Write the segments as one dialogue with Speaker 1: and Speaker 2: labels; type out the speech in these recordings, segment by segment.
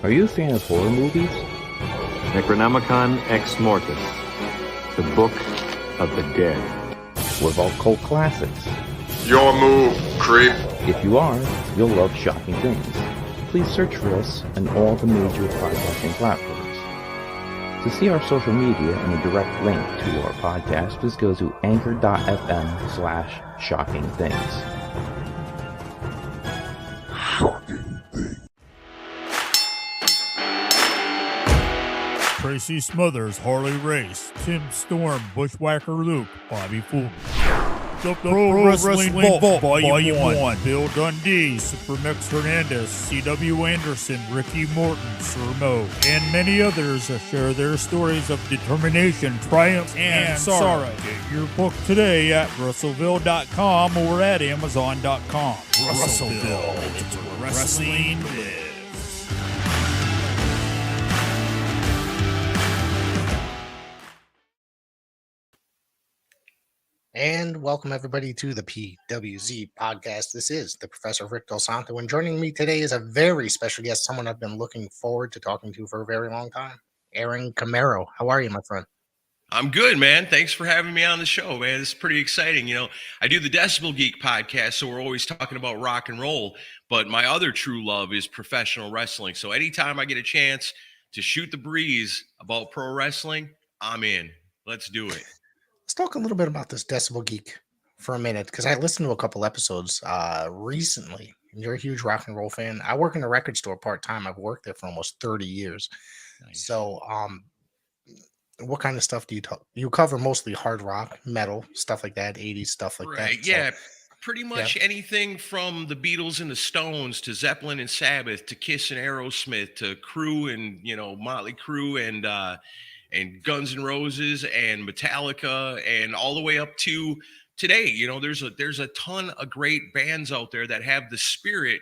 Speaker 1: Are you a fan of horror movies?
Speaker 2: Necronomicon Ex Mortis, the Book of the Dead.
Speaker 1: What about cult classics?
Speaker 3: Your move, creep.
Speaker 1: If you are, you'll love Shocking Things. Please search for us on all the major podcasting platforms. To see our social media and a direct link to our podcast, please go to anchor.fm/shockingthings.
Speaker 4: Tracy Smothers, Harley Race, Tim Storm, Bushwhacker Luke, Bobby Fulton. The Pro Wrestling Vault, Volume 1, Bill Dundee, Supermax Hernandez, C.W. Anderson, Ricky Morton, Sir Mo, and many others share their stories of determination, triumph, and sorrow. Get your book today at Russellville.com or at Amazon.com. Russellville, it's where wrestling lives.
Speaker 5: And welcome everybody to the PWZ podcast. This is the Professor Rick Del Santo, and joining me today is a very special guest, someone I've been looking forward to talking to for a very long time, Aaron Camaro. How are you, my friend?
Speaker 6: I'm good, man. Thanks for having me on the show, man. It's pretty exciting. You know, I do the Decibel Geek podcast, so we're always talking about rock and roll, but my other true love is professional wrestling. So anytime I get a chance to shoot the breeze about pro wrestling, I'm in. Let's do it.
Speaker 5: Let's talk a little bit about this Decibel Geek for a minute, because I listened to a couple episodes recently. You're a huge rock and roll fan. I work in a record store part-time. I've worked there for almost 30 years. Nice. So what kind of stuff do you talk? You cover mostly hard rock, metal, stuff like that, 80s stuff like that.
Speaker 6: Yeah, pretty much anything from the Beatles and the Stones to Zeppelin and Sabbath to Kiss and Aerosmith to Crew and, you know, Motley Crue and Guns N' Roses and Metallica and all the way up to today. You know, there's a ton of great bands out there that have the spirit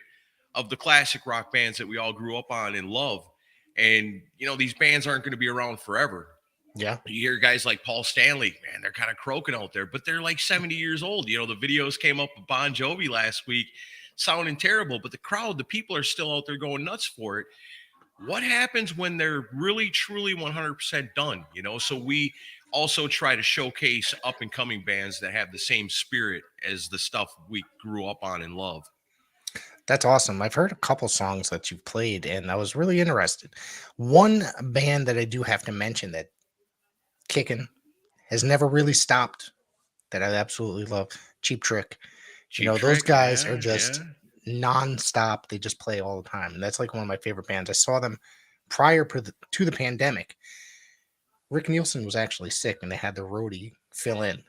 Speaker 6: of the classic rock bands that we all grew up on and love. And, you know, these bands aren't going to be around forever.
Speaker 5: Yeah.
Speaker 6: You hear guys like Paul Stanley, man, they're kind of croaking out there, but they're like 70 years old. You know, the videos came up with Bon Jovi last week sounding terrible, but the crowd, the people are still out there going nuts for it. What happens when they're really, truly 100% done? You know, so we also try to showcase up and coming bands that have the same spirit as the stuff we grew up on and love.
Speaker 5: That's awesome. I've heard a couple songs that you've played, and I was really interested. One band that I do have to mention that kicking has never really stopped, that I absolutely love, Cheap Trick. Those guys are just non-stop. They just play all the time, and that's like one of my favorite bands. I saw them prior to the pandemic. Rick Nielsen was actually sick, and they had the roadie fill in.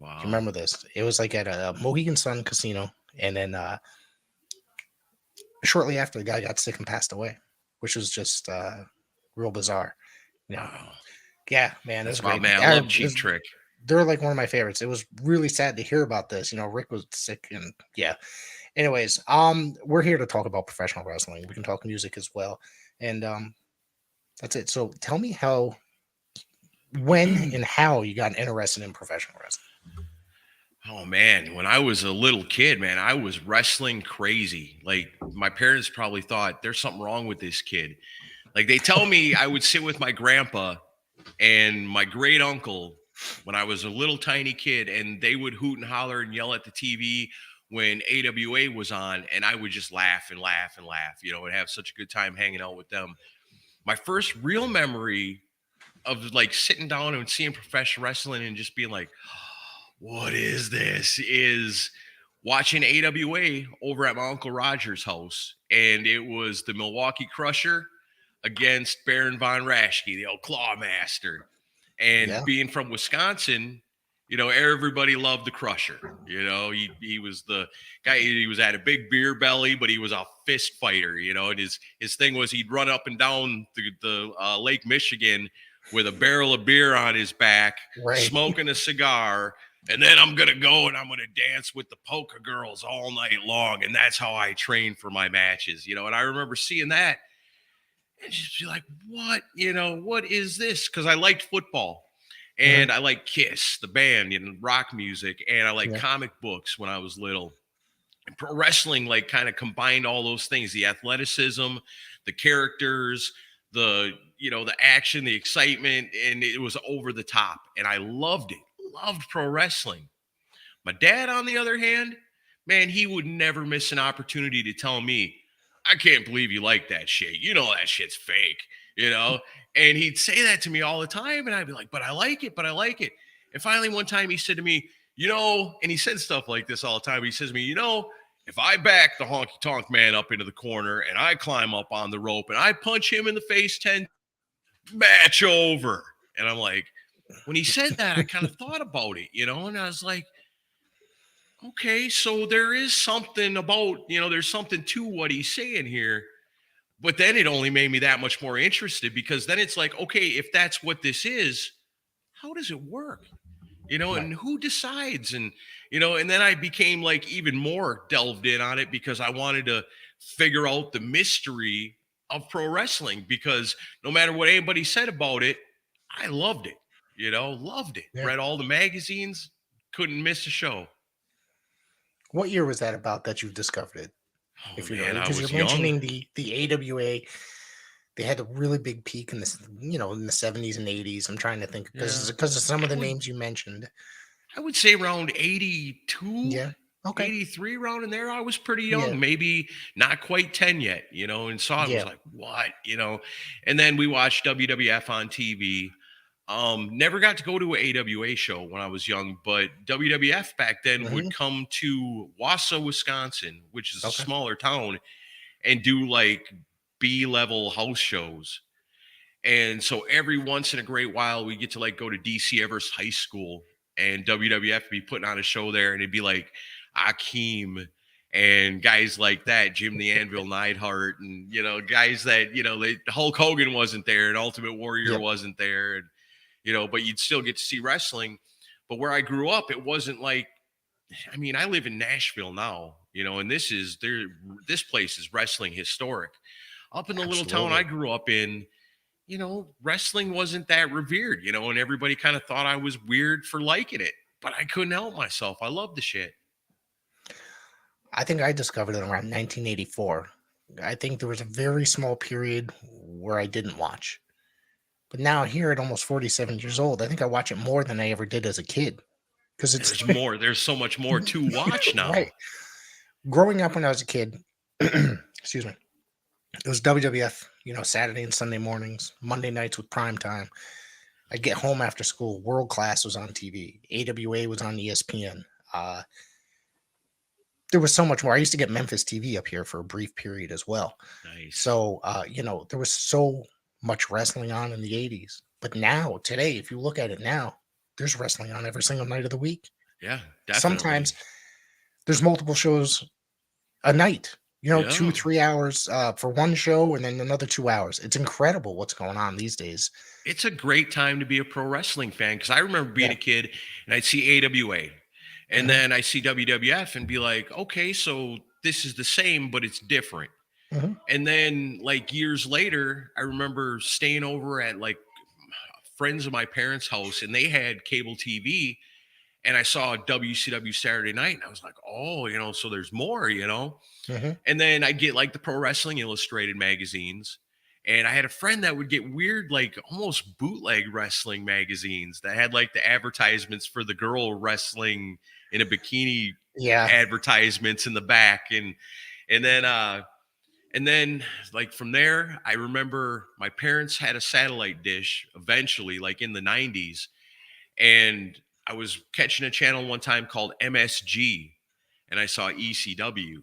Speaker 6: Wow.
Speaker 5: Do you remember this? It was like at a Mohegan Sun casino, and then shortly after, the guy got sick and passed away, which was just real bizarre.
Speaker 6: Wow.
Speaker 5: Yeah, man, that's great.
Speaker 6: Man, I love Cheap Trick.
Speaker 5: They're like one of my favorites. It was really sad to hear about this. You know, Rick was sick, and yeah. Anyways, we're here to talk about professional wrestling. We can talk music as well, and that's it. So tell me when and how you got interested in professional wrestling.
Speaker 6: Oh man, when I was a little kid, man, I was wrestling crazy. Like my parents probably thought there's something wrong with this kid. Like they tell me I would sit with my grandpa and my great uncle when I was a little tiny kid, and they would hoot and holler and yell at the TV when AWA was on, and I would just laugh and laugh and laugh, you know, and have such a good time hanging out with them. My first real memory of like sitting down and seeing professional wrestling and just being like, what is this? Is watching AWA over at my Uncle Roger's house. And it was the Milwaukee Crusher against Baron Von Raschke, the old Claw Master. And being from Wisconsin, you know, everybody loved the Crusher. You know, he was the guy, he was at a big beer belly, but he was a fist fighter, you know, and his thing was he'd run up and down the Lake Michigan with a barrel of beer on his back, smoking a cigar. And then I'm going to go and I'm going to dance with the polka girls all night long. And that's how I train for my matches, you know. And I remember seeing that and just be like, what, you know, what is this? Because I liked football and I liked Kiss, the band, and rock music. And I liked comic books when I was little. And pro wrestling like kind of combined all those things, the athleticism, the characters, the action, the excitement, and it was over the top. And I loved it. Loved pro wrestling. My dad, on the other hand, man, he would never miss an opportunity to tell me, I can't believe you like that shit. You know that shit's fake, you know? And he'd say that to me all the time. And I'd be like, but I like it, but I like it. And finally, one time he said to me, and he said stuff like this all the time. He says to me, if I back the honky tonk man up into the corner and I climb up on the rope and I punch him in the face 10, match over. And I'm like, when he said that, I kind of thought about it, and I was like, okay, so there is something about, there's something to what he's saying here. But then it only made me that much more interested, because then it's like, okay, if that's what this is, how does it work? And who decides? And, and then I became like even more delved in on it, because I wanted to figure out the mystery of pro wrestling, because no matter what anybody said about it, I loved it, loved it.
Speaker 5: Yeah.
Speaker 6: Read all the magazines, couldn't miss a show.
Speaker 5: What year was that about that you discovered it?
Speaker 6: Oh,
Speaker 5: If you
Speaker 6: man,
Speaker 5: know,
Speaker 6: I
Speaker 5: because
Speaker 6: was
Speaker 5: you're
Speaker 6: young.
Speaker 5: mentioning the AWA, they had a really big peak in this, in the 70s and 80s. I'm trying to think because of some of the names you mentioned.
Speaker 6: I would say around 82,
Speaker 5: Yeah. Okay.
Speaker 6: 83, around in there. I was pretty young,
Speaker 5: Yeah.
Speaker 6: maybe not quite 10 yet, and saw it,
Speaker 5: Yeah.
Speaker 6: was like, what, and then we watched WWF on TV. Never got to go to an AWA show when I was young, but WWF back then would come to Wausau, Wisconsin, which is a smaller town, and do like B-level house shows. And so every once in a great while, we get to like go to DC Everest High School, and WWF would be putting on a show there, and it'd be like Akeem and guys like that, Jim the Anvil Neidhart, and guys that Hulk Hogan wasn't there, and Ultimate Warrior wasn't there, and but you'd still get to see wrestling. But where I grew up, it wasn't like, I mean, I live in Nashville now, and this place is wrestling historic. Up in the little town I grew up in, wrestling wasn't that revered, and everybody kind of thought I was weird for liking it, but I couldn't help myself. I love the shit.
Speaker 5: I think I discovered it around 1984. I think there was a very small period where I didn't watch. But now here at almost 47 years old, I think I watch it more than I ever did as a kid. Because it's
Speaker 6: there's so much more to watch now.
Speaker 5: Right. Growing up when I was a kid, excuse me, it was WWF, Saturday and Sunday mornings, Monday nights with prime time. I'd get home after school. World Class was on TV. AWA was on ESPN. There was so much more. I used to get Memphis TV up here for a brief period as well.
Speaker 6: Nice.
Speaker 5: So, there was so much wrestling on in the 80s. But now, today, if you look at it now, there's wrestling on every single night of the week.
Speaker 6: Yeah, definitely.
Speaker 5: Sometimes there's multiple shows a night. 2-3 hours for one show, and then another 2 hours. It's incredible what's going on these days.
Speaker 6: It's a great time to be a pro wrestling fan, because I remember being a kid and I'd see AWA, and then I see WWF and be like, okay, so this is the same, but it's different. And then like years later, I remember staying over at like friends of my parents' house, and they had cable TV, and I saw WCW Saturday Night, and I was like, oh, so there's more, And then I get like the Pro Wrestling Illustrated magazines, and I had a friend that would get weird, like almost bootleg wrestling magazines that had like the advertisements for the girl wrestling in a bikini, advertisements in the back, and then like from there, I remember my parents had a satellite dish eventually, like in the 90s, and I was catching a channel one time called MSG, and I saw ECW.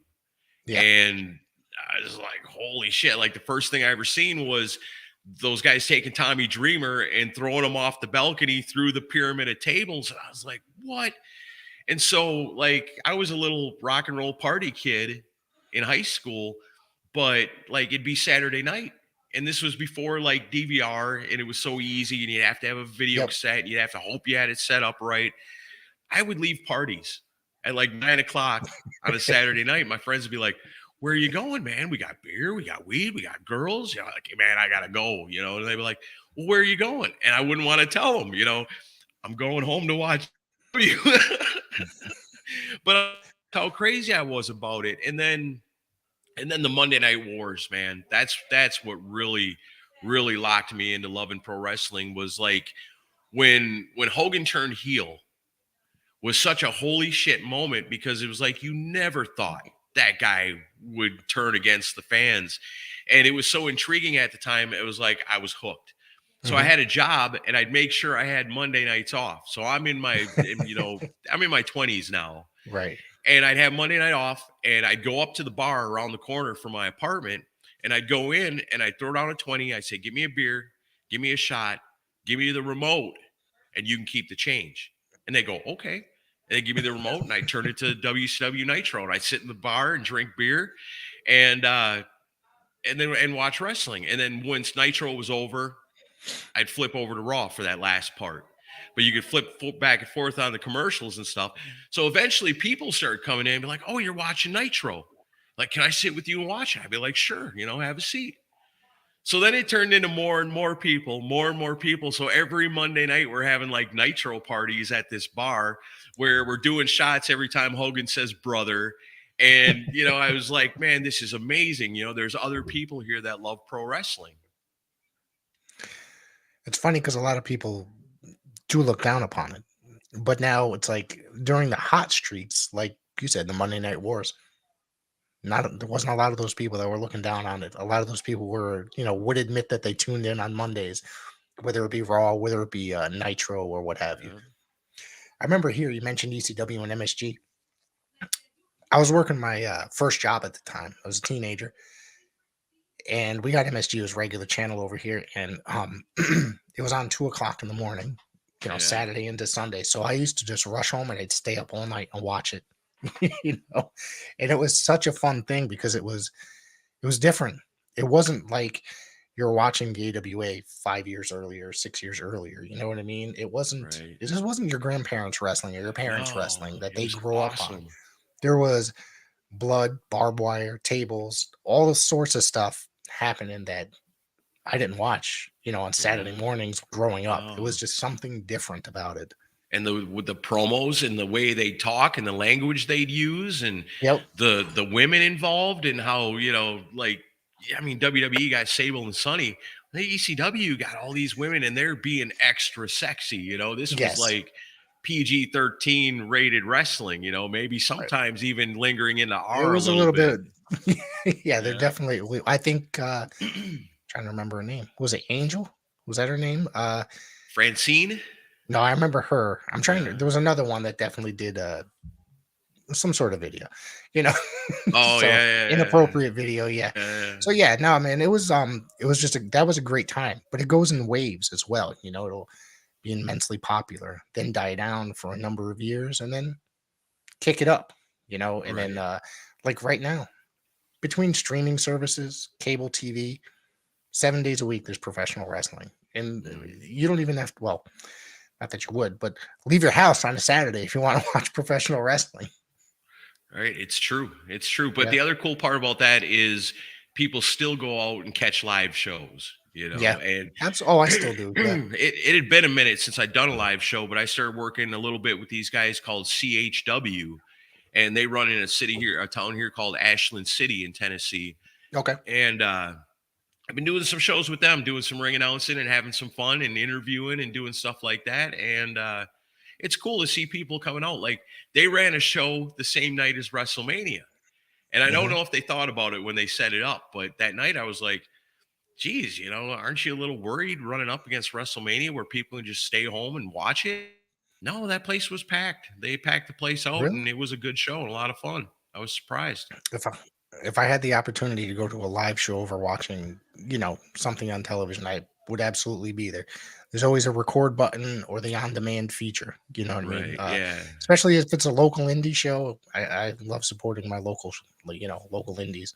Speaker 6: Yeah. And I was like, holy shit. Like the first thing I ever seen was those guys taking Tommy Dreamer and throwing him off the balcony through the pyramid of tables. And I was like, what? And so like I was a little rock and roll party kid in high school, but like it'd be Saturday night. And this was before like DVR, and it was so easy, and you'd have to have a video cassette, and you'd have to hope you had it set up right. I would leave parties at like 9:00 on a Saturday night. My friends would be like, where are you going, man? We got beer, we got weed, we got girls. Like, man, I gotta go, and they'd be like, well, where are you going? And I wouldn't want to tell them, I'm going home to watch you. But how crazy I was about it. And then the Monday Night Wars, man. That's what really locked me into loving pro wrestling, was like when Hogan turned heel was such a holy shit moment, because it was like you never thought that guy would turn against the fans. And it was so intriguing at the time. It was like I was hooked. So I had a job, and I'd make sure I had Monday nights off. So I'm in my, I'm in my 20s now.
Speaker 5: Right.
Speaker 6: And I'd have Monday night off, and I'd go up to the bar around the corner from my apartment, and I'd go in and I'd throw down a 20. I'd say, give me a beer, give me a shot, give me the remote, and you can keep the change. And they go, okay. And they give me the remote, and I turn it to WCW Nitro, and I sit in the bar and drink beer and then watch wrestling. And then once Nitro was over, I'd flip over to Raw for that last part. But you could flip back and forth on the commercials and stuff. So eventually people started coming in and be like, oh, you're watching Nitro. Like, can I sit with you and watch it? I'd be like, sure, have a seat. So then it turned into more and more people. So every Monday night we're having like Nitro parties at this bar where we're doing shots every time Hogan says brother. And, I was like, man, this is amazing. There's other people here that love pro wrestling.
Speaker 5: It's funny because a lot of people do look down upon it. But now it's like during the hot streaks, like you said, the Monday Night Wars, there wasn't a lot of those people that were looking down on it. A lot of those people were, would admit that they tuned in on Mondays, whether it be Raw, whether it be Nitro or what have you. I remember here you mentioned ECW and MSG. I was working my first job at the time. I was a teenager. And we got MSG as regular channel over here, and it was on 2:00 in the morning, Saturday into Sunday. So I used to just rush home, and I'd stay up all night and watch it, And it was such a fun thing because it was different. It wasn't like you're watching the AWA 5 years earlier, 6 years earlier. You know what I mean? It wasn't.
Speaker 6: Right.
Speaker 5: It just wasn't your grandparents wrestling or your parents wrestling that they grew up on.
Speaker 6: Awesome.
Speaker 5: There was blood, barbed wire, tables, all the sorts of stuff happening that I didn't watch, on Saturday mornings growing up. It was just something different about it.
Speaker 6: And with the promos and the way they talk and the language they'd use, and the women involved, and how, WWE got Sable and Sunny. The ECW got all these women, and they're being extra sexy. This was like PG-13 rated wrestling, maybe sometimes even lingering in the R.
Speaker 5: It was a little bit. Yeah, they're definitely. I think trying to remember her name. Was it Angel? Was that her name?
Speaker 6: Francine?
Speaker 5: No, I remember her. I'm trying to. There was another one that definitely did some sort of video.
Speaker 6: Oh,
Speaker 5: so,
Speaker 6: yeah,
Speaker 5: inappropriate video. Yeah. So yeah, no, man, it was just that was a great time. But it goes in waves as well. It'll be immensely popular, then die down for a number of years, and then kick it up. And then like right now, between streaming services, cable TV, 7 days a week, there's professional wrestling. And you don't even have to, well, not that you would, but leave your house on a Saturday if you want to watch professional wrestling.
Speaker 6: Right. It's true. It's true. But the other cool part about that is people still go out and catch live shows,
Speaker 5: Yeah.
Speaker 6: And
Speaker 5: I still do. Yeah.
Speaker 6: It had been a minute since I'd done a live show, but I started working a little bit with these guys called CHW, and they run in a town here called Ashland City in Tennessee.
Speaker 5: Okay.
Speaker 6: And I've been doing some shows with them, doing some ring announcing and having some fun and interviewing and doing stuff like that. And it's cool to see people coming out. Like, they ran a show the same night as WrestleMania. And I don't know if they thought about it when they set it up, but that night I was like, geez, aren't you a little worried running up against WrestleMania where people can just stay home and watch it? No, that place was packed. They packed the place out, and it was a good show and a lot of fun. I was surprised.
Speaker 5: If I had the opportunity to go to a live show over watching, something on television, I would absolutely be there. There's always a record button or the on-demand feature. You know what I mean?
Speaker 6: Yeah.
Speaker 5: Especially if it's a local indie show. I love supporting my local indies,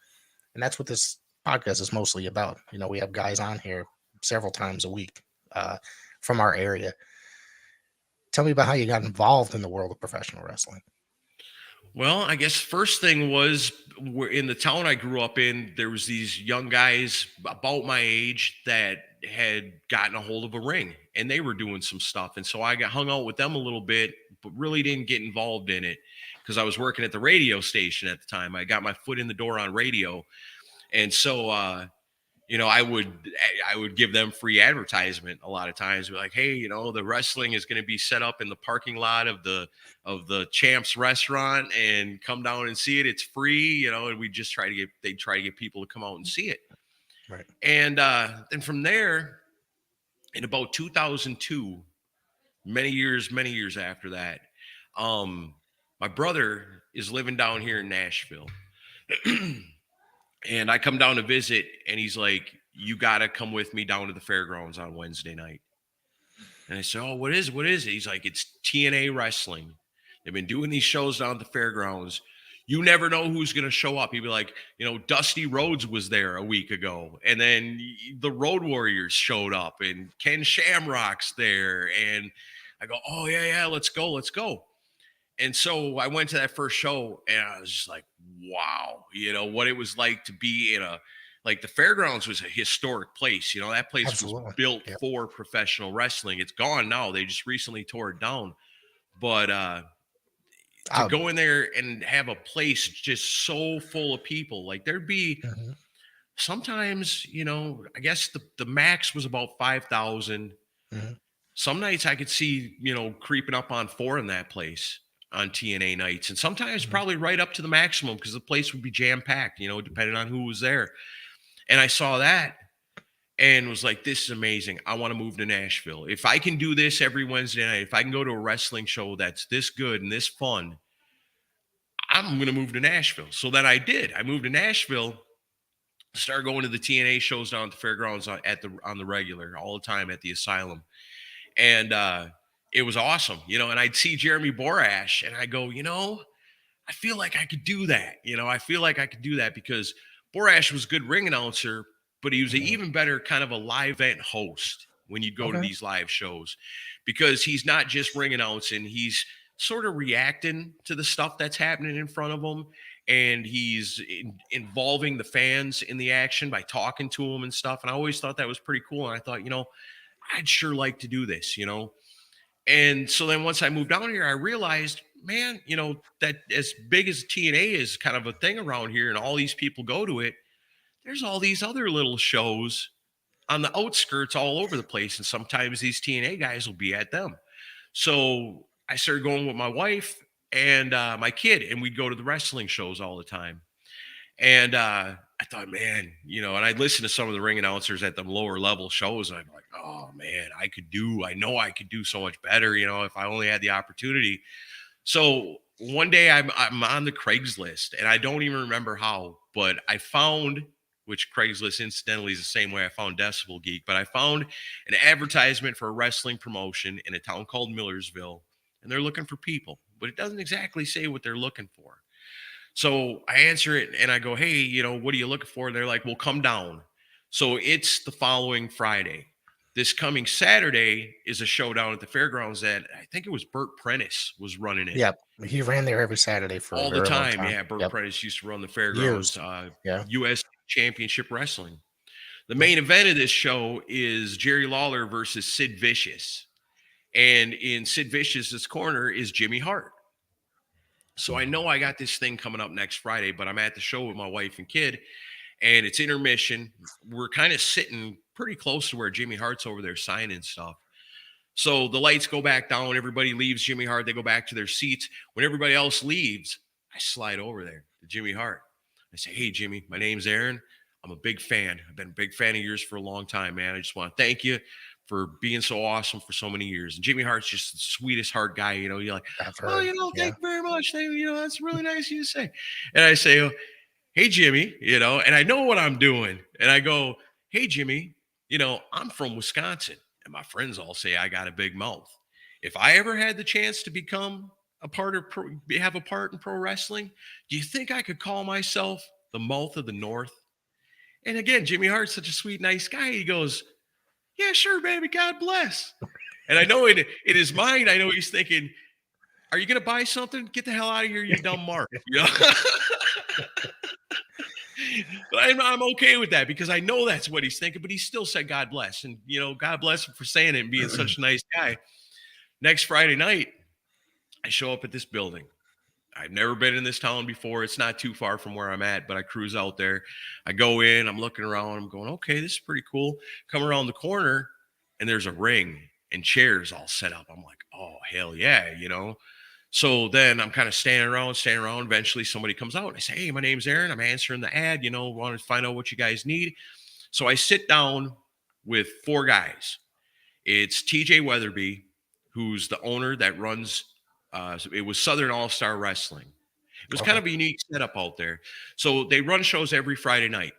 Speaker 5: and that's what this podcast is mostly about. We have guys on here several times a week from our area. Tell me about how you got involved in the world of professional wrestling.
Speaker 6: Well, I guess first thing was, in the town I grew up in, there was these young guys about my age that had gotten a hold of a ring, and they were doing some stuff. And so I got hung out with them a little bit, but really didn't get involved in it because I was working at the radio station at the time. I got my foot in the door on radio. And so, I would give them free advertisement a lot of times. Be like, hey, the wrestling is going to be set up in the parking lot of the Champs restaurant, and come down and see it. It's free, and we just try to get people to come out and see it.
Speaker 5: Right.
Speaker 6: And then from there, in about 2002, many years after that, my brother is living down here in Nashville. And I come down to visit, and he's like, you got to come with me down to the fairgrounds on Wednesday night. And I said, oh, what is it? He's like, it's TNA wrestling. They've been doing these shows down at the fairgrounds. You never know who's going to show up. He'd be like, Dusty Rhodes was there a week ago. And then the Road Warriors showed up, and Ken Shamrock's there. And I go, oh, yeah, let's go. And so I went to that first show, and I was just like, wow, what it was like to be in the fairgrounds was a historic place. That place
Speaker 5: Absolutely.
Speaker 6: Was built for professional wrestling. It's gone now. They just recently tore it down. But to go in there and have a place just so full of people, like there'd be sometimes, I guess the max was about 5,000. Some nights I could see, creeping up on 4 in that place on TNA nights, and sometimes probably right up to the maximum, because the place would be jam-packed, depending on who was there. And I saw that and was like, this is amazing. I want to move to Nashville. If I can do this every Wednesday night, if I can go to a wrestling show that's this good and this fun, I'm going to move to Nashville. So then I did. I moved to Nashville, started going to the TNA shows down at the fairgrounds on the regular, all the time at the Asylum. And it was awesome, and I'd see Jeremy Borash, and I go, I feel like I could do that. I feel like I could do that, because Borash was a good ring announcer, but he was an even better kind of a live event host when you'd go to these live shows, because he's not just ring announcing, he's sort of reacting to the stuff that's happening in front of him, and he's involving the fans in the action by talking to them and stuff. And I always thought that was pretty cool. And I thought, I'd sure like to do this, And so then once I moved down here, I realized, man, that as big as TNA is kind of a thing around here and all these people go to it, there's all these other little shows on the outskirts all over the place. And sometimes these TNA guys will be at them. So I started going with my wife and my kid, and we'd go to the wrestling shows all the time. And I thought, man, and I'd listen to some of the ring announcers at the lower level shows, and I'm like, oh man, I know I could do so much better, if I only had the opportunity. So one day I'm on the Craigslist, and I don't even remember how, but I found, which Craigslist incidentally is the same way I found Decibel Geek, but I found an advertisement for a wrestling promotion in a town called Millersville, and they're looking for people, but it doesn't exactly say what they're looking for. So I answer it, and I go, hey, what are you looking for? And they're like, well, come down. So it's the following Friday. This coming Saturday is a showdown at the fairgrounds that I think it was Burt Prentice was running it.
Speaker 5: Yeah, he ran there every Saturday for
Speaker 6: all
Speaker 5: a very
Speaker 6: the
Speaker 5: long
Speaker 6: time. Yeah, Burt Prentice used to run the fairgrounds. U.S. Championship Wrestling. The main event of this show is Jerry Lawler versus Sid Vicious, and in Sid Vicious's corner is Jimmy Hart. So I know I got this thing coming up next Friday, but I'm at the show with my wife and kid, and it's intermission. We're kind of sitting pretty close to where Jimmy Hart's over there signing stuff. So the lights go back down. Everybody leaves Jimmy Hart. They go back to their seats. When everybody else leaves, I slide over there to Jimmy Hart. I say, hey, Jimmy, my name's Aaron. I'm a big fan. I've been a big fan of yours for a long time, man. I just want to thank you for being so awesome for so many years. And Jimmy Hart's just the sweetest heart guy. You're like, thank you very much. That's really nice of you to say. And I say, hey, Jimmy, and I know what I'm doing. And I go, hey, Jimmy, I'm from Wisconsin. And my friends all say I got a big mouth. If I ever had the chance to become have a part in pro wrestling, do you think I could call myself the mouth of the North? And again, Jimmy Hart's such a sweet, nice guy. He goes, yeah, sure, baby. God bless. And I know in his mind, I know he's thinking, are you going to buy something? Get the hell out of here, you dumb mark. But I'm okay with that, because I know that's what he's thinking, but he still said God bless. And, God bless him for saying it and being such a nice guy. Next Friday night, I show up at this building. I've never been in this town before. It's not too far from where I'm at, but I cruise out there. I go in, I'm looking around, I'm going, okay, this is pretty cool. Come around the corner, and there's a ring and chairs all set up. I'm like, oh, hell yeah, you know? So then I'm kind of standing around. Eventually somebody comes out and I say, hey, my name's Aaron. I'm answering the ad, you know, want to find out what you guys need. So I sit down with 4 guys. It's TJ Weatherby, who's the owner that runs, it was Southern All-Star Wrestling. It was kind of a unique setup out there. So they run shows every Friday night.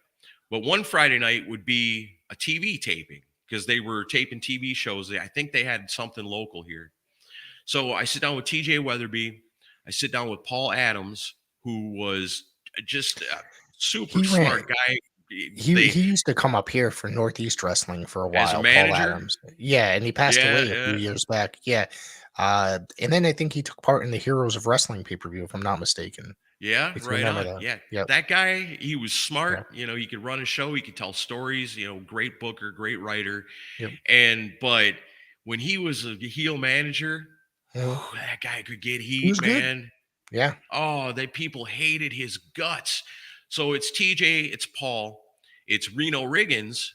Speaker 6: But one Friday night would be a TV taping because they were taping TV shows. I think they had something local here. So I sit down with TJ Weatherby. I sit down with Paul Adams, who was just a super smart guy.
Speaker 5: He used to come up here for Northeast Wrestling for a while.
Speaker 6: As a manager?
Speaker 5: Paul Adams. Yeah, and he passed away a few years back. Yeah. And then I think he took part in the Heroes of Wrestling pay-per-view, if I'm not mistaken.
Speaker 6: Yeah, right on.
Speaker 5: That.
Speaker 6: Yeah.
Speaker 5: Yep.
Speaker 6: That guy, he was smart. You know, he could run a show. He could tell stories, you know, great booker, great writer.
Speaker 5: Yep.
Speaker 6: But when he was a heel manager, that guy could get heat, man.
Speaker 5: Good. Yeah.
Speaker 6: Oh, people hated his guts. So it's TJ, it's Paul, it's Reno Riggins,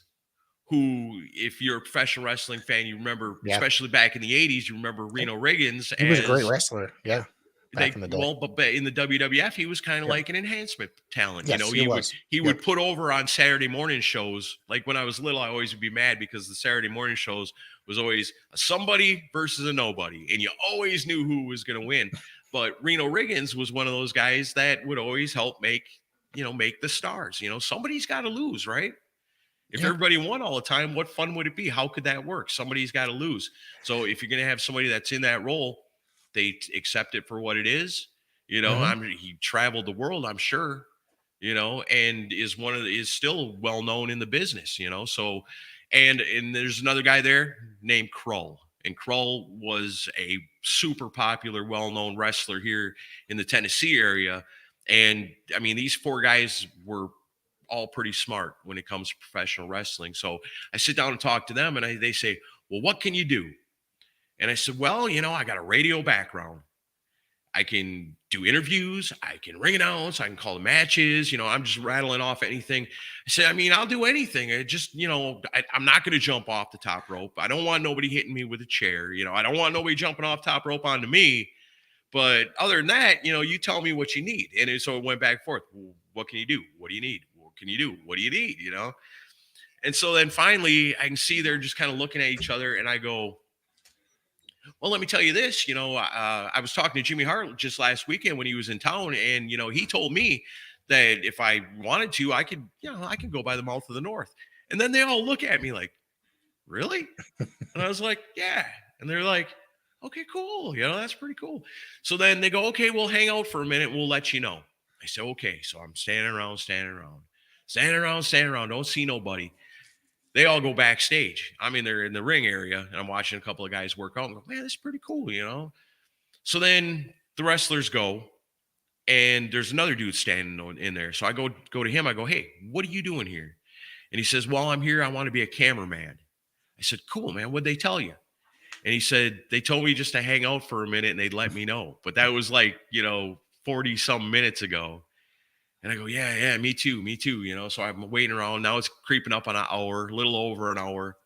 Speaker 6: who, if you're a professional wrestling fan, you remember, especially back in the 80s, you remember Reno Riggins.
Speaker 5: He was a great wrestler. Yeah. Back in the day.
Speaker 6: Well, but in the WWF, he was kind of like an enhancement talent.
Speaker 5: Yes,
Speaker 6: you know, he would put over on Saturday morning shows. Like when I was little, I always would be mad because the Saturday morning shows was always a somebody versus a nobody, and you always knew who was going to win. But Reno Riggins was one of those guys that would always help make the stars. You know, somebody's got to lose, right? If everybody won all the time, what fun would it be? How could that work? Somebody's got to lose. So if you're going to have somebody that's in that role, they accept it for what it is. You know, he traveled the world, I'm sure, you know, and is still well known in the business, you know. So, and there's another guy there named Krull. And Krull was a super popular, well-known wrestler here in the Tennessee area. And I mean, these 4 guys were all pretty smart when it comes to professional wrestling. So I sit down and talk to them, and they say, well, what can you do? And I said, well, you know, I got a radio background. I can do interviews. I can ring announce. I can call the matches. You know, I'm just rattling off anything. I said, I mean, I'll do anything. I just, you know, I'm not going to jump off the top rope. I don't want nobody hitting me with a chair. You know, I don't want nobody jumping off top rope onto me. But other than that, you know, you tell me what you need. And so it went back and forth. Well, what can you do? What do you need? What can you do? What do you need? You know? And so then finally I can see they're just kind of looking at each other, and I go, well, let me tell you this, you know, I was talking to Jimmy Hart just last weekend when he was in town, and, you know, he told me that if I wanted to, I could go by the mouth of the North. And then they all look at me like, really? And I was like, yeah. And they're like, okay, cool. You know, that's pretty cool. So then they go, okay, we'll hang out for a minute. We'll let you know. I said, okay. So I'm standing around. Don't see nobody. They all go backstage. I mean, they're in the ring area, and I'm watching a couple of guys work out and go, man, this is pretty cool, you know? So then the wrestlers go, and there's another dude standing in there. So I go to him. I go, hey, what are you doing here? And he says, well, I'm here. I want to be a cameraman. I said, cool, man. What'd they tell you? And he said, they told me just to hang out for a minute and they'd let me know. But that was like, you know, 40 some minutes ago. And I go, yeah, me too, you know. So I'm waiting around. Now it's creeping up on an hour, a little over an hour.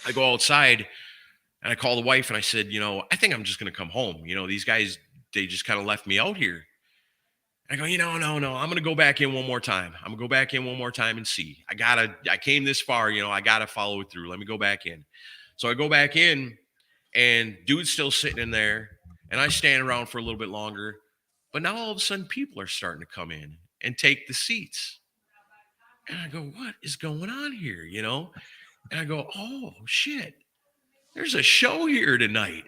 Speaker 6: I go outside and I call the wife and I said, you know, I think I'm just going to come home. You know, these guys, they just kind of left me out here. I go, you know, no, I'm going to go back in one more time. I'm going to go back in one more time and see. I came this far, you know, I got to follow it through. Let me go back in. So I go back in, and dude's still sitting in there, and I stand around for a little bit longer. But now all of a sudden people are starting to come in and take the seats. And I go, what is going on here, you know? And I go, oh, shit, there's a show here tonight.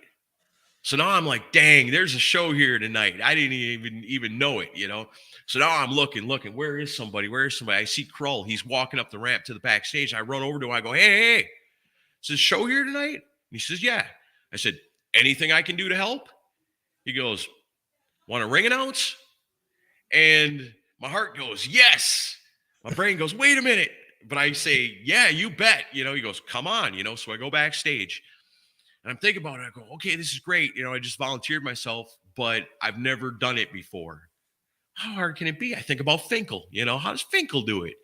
Speaker 6: So now I'm like, dang, there's a show here tonight. I didn't even know it, you know? So now I'm looking. Where is somebody? I see Krull. He's walking up the ramp to the backstage. I run over to him. I go, hey, is this show here tonight? And he says, yeah. I said, anything I can do to help? He goes, want to ring announce? And my heart goes, yes. My brain goes, wait a minute. But I say, yeah, you bet. You know, he goes, come on, you know. So I go backstage. And I'm thinking about it. I go, okay, this is great. You know, I just volunteered myself. but I've never done it before. How hard can it be? I think about Finkel. How does Finkel do it?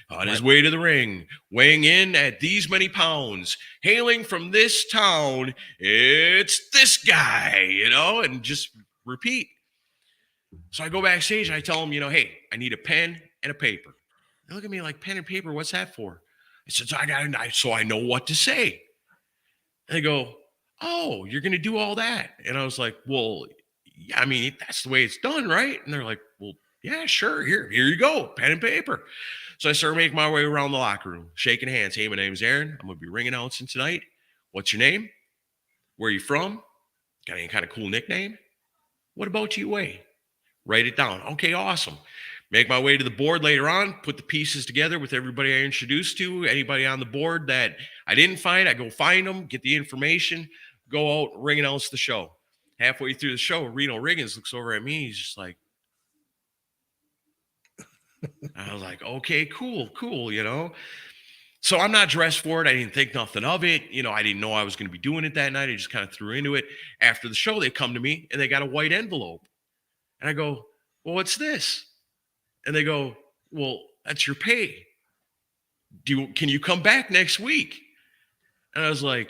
Speaker 6: On his way to the ring, weighing in at these many pounds, hailing from this town, it's this guy, and just repeat. So I go backstage and I tell him, hey, I need a pen and a paper. They look at me like, pen and paper, what's that for? I said, so I know what to say. And they go, oh, you're going to do all that? And I was like, well, yeah, I mean, that's the way it's done, right? And they're like, well, yeah, sure. Here you go, pen and paper. So I started making my way around the locker room, shaking hands. Hey, my name's Aaron. I'm going to be ring announcing tonight. What's your name? Where are you from? Got any kind of cool nickname? What about you weigh? Write it down. Okay, awesome. Make my way to the board later on, put the pieces together with everybody I introduced to. Anybody on the board that I didn't find, I go find them, get the information, go out, ring announce the show. Halfway through the show, Reno Riggins looks over at me. He's just like, I was like, okay, cool. So I'm not dressed for it. I didn't think nothing of it. I didn't know I was going to be doing it that night. I just kind of threw into it. After the show, they come to me and they got a white envelope. And I go, well, what's this? And they go, well, that's your pay. Can you come back next week? And I was like,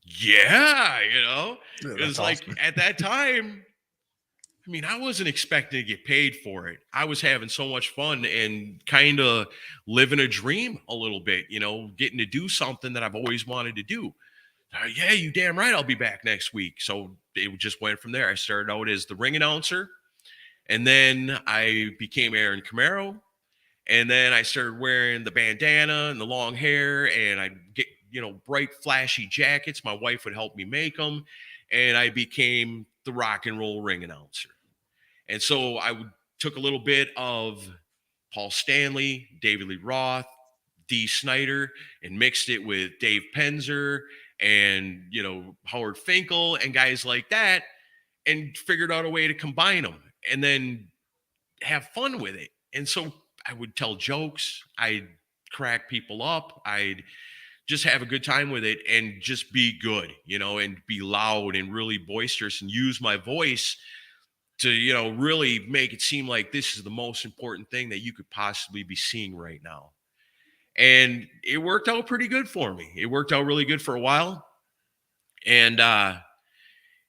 Speaker 6: yeah, it was like awesome. At that time, I mean, I wasn't expecting to get paid for it. I was having so much fun and kind of living a dream a little bit, getting to do something that I've always wanted to do. Yeah, you damn right. I'll be back next week. So it just went from there. I started out as the ring announcer. And then I became Aaron Camaro. And then I started wearing the bandana and the long hair. And I'd get, bright, flashy jackets. My wife would help me make them. And I became the rock and roll ring announcer. And so I took a little bit of Paul Stanley, David Lee Roth, Dee Snider, and mixed it with Dave Penzer and, Howard Finkel and guys like that, and figured out a way to combine them and then have fun with it. And so I would tell jokes, I'd crack people up, I'd just have a good time with it and just be good, and be loud and really boisterous and use my voice to, really make it seem like this is the most important thing that you could possibly be seeing right now. And it worked out pretty good for me. It worked out really good for a while. And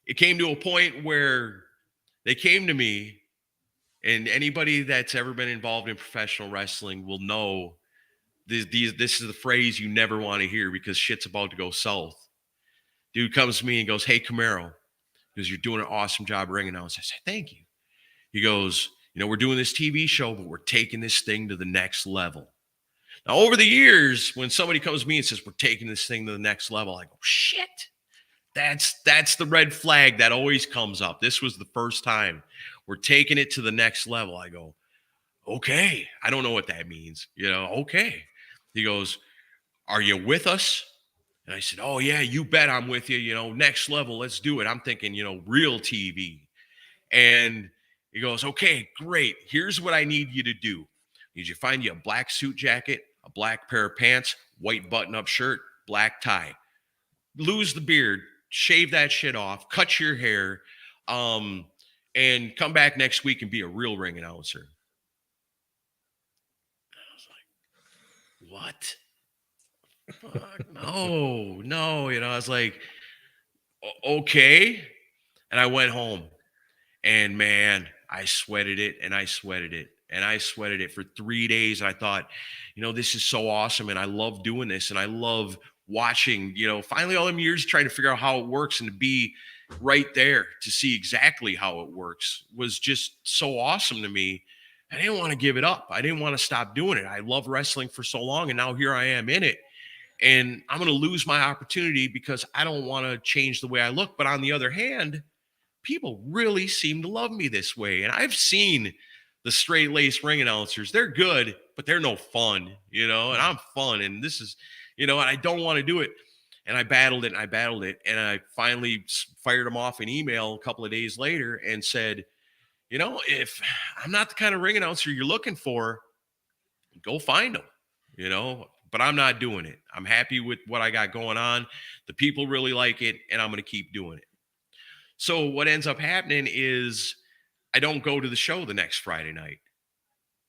Speaker 6: it came to a point where they came to me, and anybody that's ever been involved in professional wrestling will know this is the phrase you never want to hear because shit's about to go south. Dude comes to me and goes, hey, Camaro, because you're doing an awesome job ring announcing. I said, thank you. He goes, we're doing this TV show, but we're taking this thing to the next level. Now, over the years, when somebody comes to me and says, we're taking this thing to the next level, I go, shit. That's the red flag that always comes up. This was the first time. We're taking it to the next level. I go, okay. I don't know what that means. Okay. He goes, are you with us? And I said, oh, yeah, you bet I'm with you. Next level, let's do it. I'm thinking, real TV. And he goes, okay, great. Here's what I need you to do. I need you to find you a black suit jacket, a black pair of pants, white button-up shirt, black tie. Lose the beard, shave that shit off, cut your hair, and come back next week and be a real ring announcer. I was like, what? No. I was like, okay. And I went home and man, I sweated it and I sweated it and I sweated it for 3 days. I thought, this is so awesome. And I love doing this. And I love watching, finally all them years trying to figure out how it works and to be right there to see exactly how it works was just so awesome to me. I didn't want to give it up. I didn't want to stop doing it. I love wrestling for so long. And now here I am in it. And I'm going to lose my opportunity because I don't want to change the way I look. But on the other hand, people really seem to love me this way. And I've seen the straight-laced ring announcers. They're good, but they're no fun, and I'm fun. And this is, and I don't want to do it. And I battled it. And I finally fired them off an email a couple of days later and said, if I'm not the kind of ring announcer you're looking for, go find them, but I'm not doing it. I'm happy with what I got going on. The people really like it, and I'm going to keep doing it. So what ends up happening is I don't go to the show the next Friday night.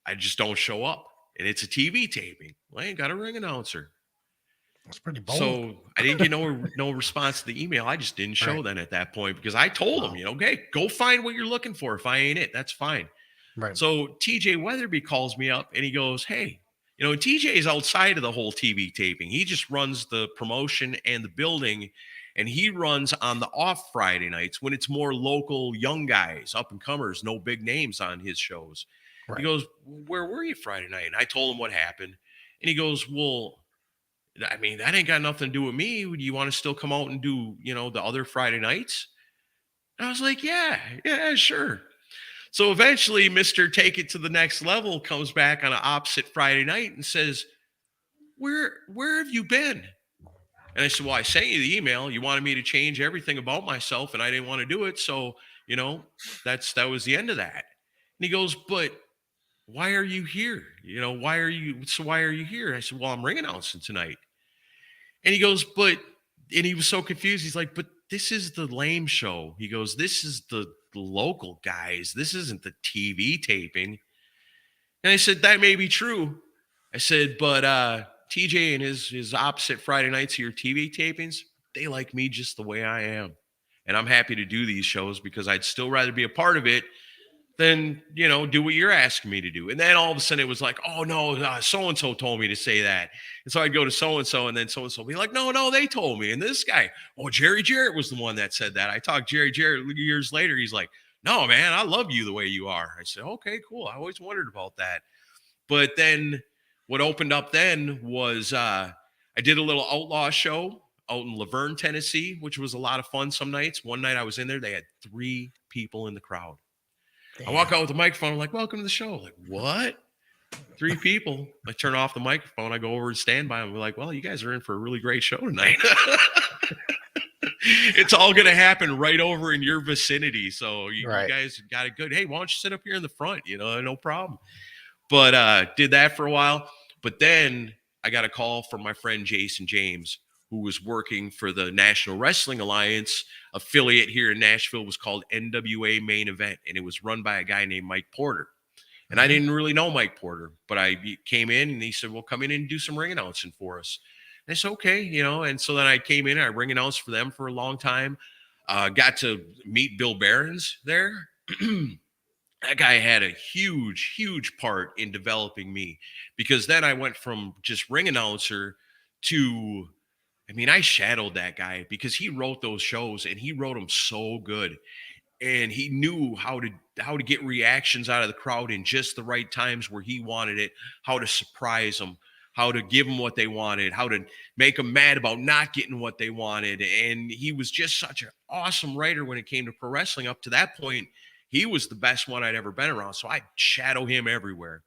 Speaker 6: I just don't show up. And it's a TV taping. Well, I ain't got a ring announcer.
Speaker 5: That's pretty bold.
Speaker 6: So I didn't get no response to the email. I just didn't show then at that point because I told them, okay, go find what you're looking for. If I ain't it, that's fine.
Speaker 5: Right.
Speaker 6: So TJ Weatherby calls me up and he goes, hey, TJ is outside of the whole TV taping. He just runs the promotion and the building, and he runs on the off Friday nights when it's more local young guys, up and comers, no big names on his shows. Right. He goes, where were you Friday night? And I told him what happened. And he goes, well, I mean, that ain't got nothing to do with me. Do you want to still come out and do, the other Friday nights? And I was like, yeah, sure. So eventually Mr. Take It to the Next Level comes back on an opposite Friday night and says, where have you been? And I said, well, I sent you the email. You wanted me to change everything about myself, and I didn't want to do it. So, that was the end of that. And he goes, but why are you here? Why are you here? And I said, well, I'm ring announcing tonight. And he goes, and he was so confused. He's like, but this is the lame show. He goes, this is the local guys. This isn't the TV taping. And I said, that may be true. I said, but TJ and his opposite Friday nights of your TV tapings, they like me just the way I am. And I'm happy to do these shows because I'd still rather be a part of it than, do what you're asking me to do. And then all of a sudden it was like, oh no, so-and-so told me to say that. And so I'd go to so-and-so and then so-and-so be like, no, they told me. And this guy, Jarrett was the one that said that. I talked Jarrett years later. He's like, no, man, I love you the way you are. I said, okay, cool. I always wondered about that. But then what opened up then was I did a little outlaw show out in Laverne, Tennessee, which was a lot of fun some nights. One night I was in there. They had 3 people in the crowd. Damn. I walk out with the microphone. I'm like, welcome to the show. Like, what? 3 people. I turn off the microphone. I go over and stand by them. We're like, well, you guys are in for a really great show tonight. It's all going to happen right over in your vicinity. So you guys got it good. Hey, why don't you sit up here in the front? No problem. But did that for a while. But then I got a call from my friend Jason James, who was working for the National Wrestling Alliance affiliate here in Nashville. Was called NWA Main Event, and it was run by a guy named Mike Porter. And I didn't really know Mike Porter, but I came in and he said, well, come in and do some ring announcing for us. And I said, okay, and so then I came in and I ring announced for them for a long time. Got to meet Bill Behrens there. That guy had a huge, huge part in developing me, because then I went from just ring announcer to, I shadowed that guy because he wrote those shows and he wrote them so good. And he knew how to get reactions out of the crowd in just the right times where he wanted it, how to surprise them, how to give them what they wanted, how to make them mad about not getting what they wanted. And he was just such an awesome writer when it came to pro wrestling. Up to that point, he was the best one I'd ever been around. So I'd shadow him everywhere.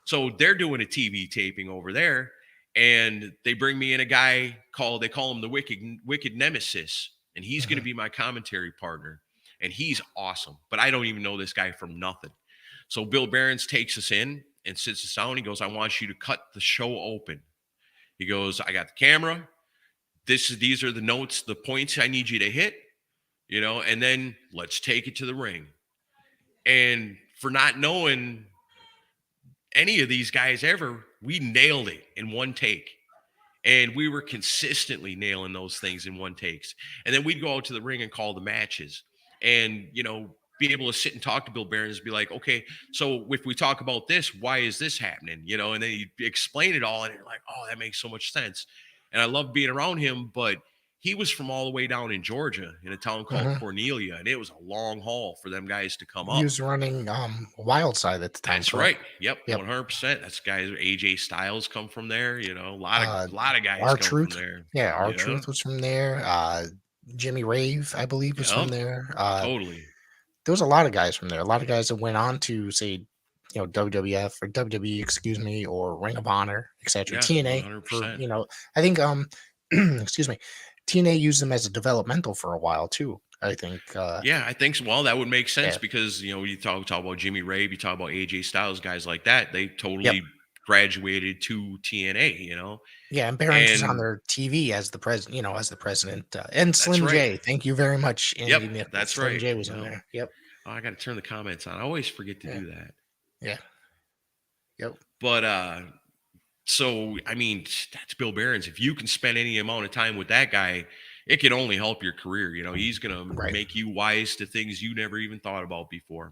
Speaker 6: So they're doing a TV taping over there. And they bring me in a guy they call him the Wicked Nemesis. And he's going to be my commentary partner. And he's awesome. But I don't even know this guy from nothing. So Bill Behrens takes us in and sits us down. He goes, I want you to cut the show open. He goes, I got the camera. These are the notes, the points I need you to hit, and then let's take it to the ring. And for not knowing any of these guys ever, we nailed it in one take. And we were consistently nailing those things in one takes. And then we'd go out to the ring and call the matches. And, be able to sit and talk to Bill Behrens and be like, okay, so if we talk about this, why is this happening? And then you explain it all and you're like, oh, that makes so much sense. And I love being around him, but he was from all the way down in Georgia in a town called Cornelia. And it was a long haul for them guys to come up.
Speaker 5: He was running Wild Side at the time.
Speaker 6: That's right. Yep. 100%. That's guys, AJ Styles come from there. A lot of guys come from there.
Speaker 5: Yeah. R-Truth was from there. Jimmy Rave, I believe, was from there.
Speaker 6: Totally.
Speaker 5: There was a lot of guys from there. A lot of guys that went on to say, WWF or WWE, or Ring of Honor, etc. TNA. 100%. I think excuse me, TNA used them as a developmental for a while too. I think.
Speaker 6: I think so. Well, that would make sense because you talk about Jimmy Rave, you talk about AJ Styles, guys like that. They totally graduated to TNA, you know.
Speaker 5: Yeah, and Barron's is on
Speaker 6: And
Speaker 5: their TV as the president, as the president, and
Speaker 6: that's
Speaker 5: Slim
Speaker 6: right.
Speaker 5: J. Thank you very much,
Speaker 6: Yep,
Speaker 5: Andy Nichols.
Speaker 6: that's
Speaker 5: Slim
Speaker 6: right.
Speaker 5: J was in
Speaker 6: Yep.
Speaker 5: there. Yep.
Speaker 6: Oh, I got to turn the comments on. I always forget to
Speaker 5: Yeah.
Speaker 6: do that.
Speaker 5: Yeah. Yep.
Speaker 6: But so I mean, that's Bill Behrens. If you can spend any amount of time with that guy, it can only help your career. You know, he's gonna
Speaker 5: Right.
Speaker 6: make you wise to things you never even thought about before.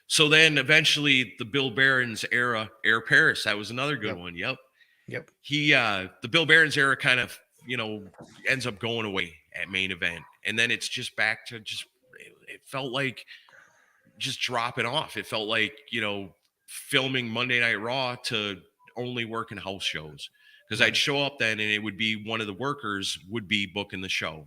Speaker 6: So then eventually the Bill Behrens era, Air Paris, that was another good
Speaker 5: Yep.
Speaker 6: one. Yep.
Speaker 5: Yep.
Speaker 6: He the Bill Behrens era kind of, ends up going away at main event. And then it's just back to it felt like just dropping off. It felt like, filming Monday Night Raw to only working house shows. Because I'd show up then and it would be one of the workers would be booking the show.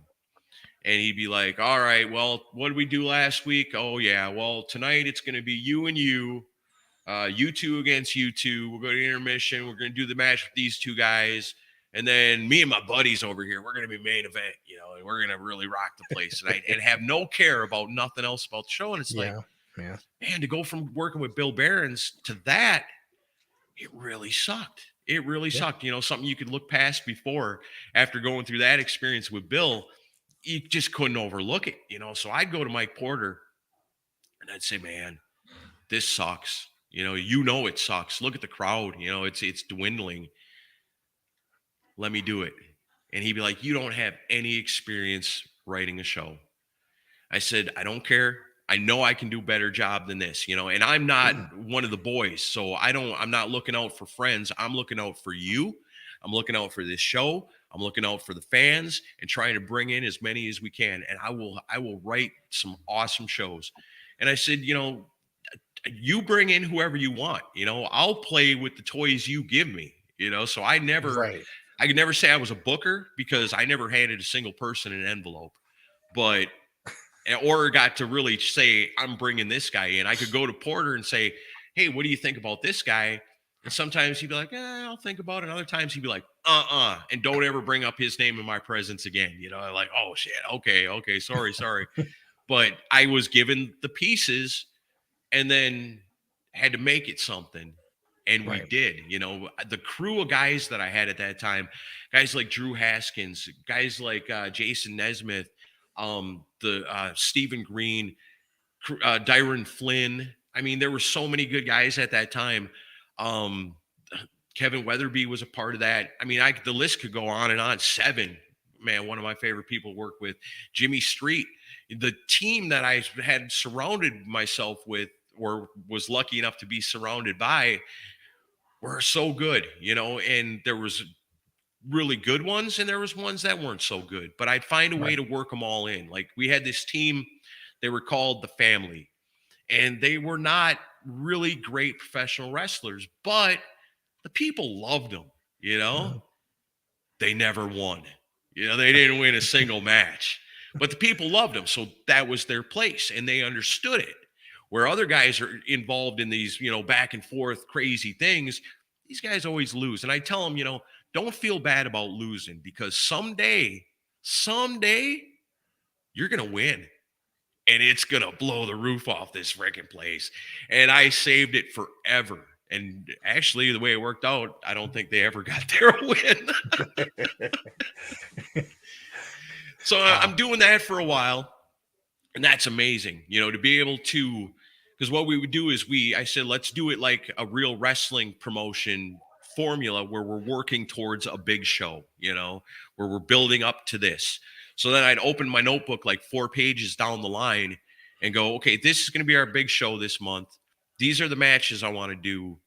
Speaker 6: And he'd be like, all right, well, what did we do last week? Oh, yeah. Well, tonight it's going to be you and you. You two against you two. We'll go to intermission. We're going to do the match with these two guys. And then me and my buddies over here, we're going to be main event, and we're going to really rock the place. And have no care about nothing else about the show. And it's like, man, to go from working with Bill Behrens to that, it really sucked. It really sucked. Something you could look past before after going through that experience with Bill, you just couldn't overlook it, So I'd go to Mike Porter and I'd say, man, this sucks. It sucks. Look at the crowd. It's dwindling. Let me do it. And he'd be like, you don't have any experience writing a show. I said, I don't care. I know I can do a better job than this, and I'm not one of the boys. So I'm not looking out for friends. I'm looking out for you. I'm looking out for this show. I'm looking out for the fans and trying to bring in as many as we can. And I will write some awesome shows. And I said, you bring in whoever you want, I'll play with the toys you give me, so I could never say I was a booker because I never handed a single person an envelope, or got to really say, I'm bringing this guy in. I could go to Porter and say, hey, what do you think about this guy? And sometimes he'd be like, I'll think about it. And other times he'd be like, and don't ever bring up his name in my presence again. Like, oh shit. Okay. Sorry. But I was given the pieces and then had to make it something. And we did, the crew of guys that I had at that time, guys like Drew Haskins, guys like Jason Nesmith, the Stephen Green, Dyron Flynn. I mean, there were so many good guys at that time. Kevin Weatherby was a part of that. I mean, the list could go on and on. Seven, man, one of my favorite people to work with. Jimmy Street, the team that I had surrounded myself with, or was lucky enough to be surrounded by, were so good, and there was really good ones and there was ones that weren't so good, but I'd find a way to work them all in. Like we had this team, they were called the Family, and they were not really great professional wrestlers, but the people loved them, They never won, they didn't win a single match, but the people loved them. So that was their place and they understood it. Where other guys are involved in these, back and forth crazy things, these guys always lose. And I tell them, don't feel bad about losing because someday you're going to win and it's going to blow the roof off this freaking place. And I saved it forever. And actually, the way it worked out, I don't think they ever got their win. So I'm doing that for a while. And that's amazing, to be able to, because what we would do is I said, let's do it like a real wrestling promotion formula where we're working towards a big show, where we're building up to this. So then I'd open my notebook like 4 pages down the line and go, okay, this is going to be our big show this month. These are the matches I want to do.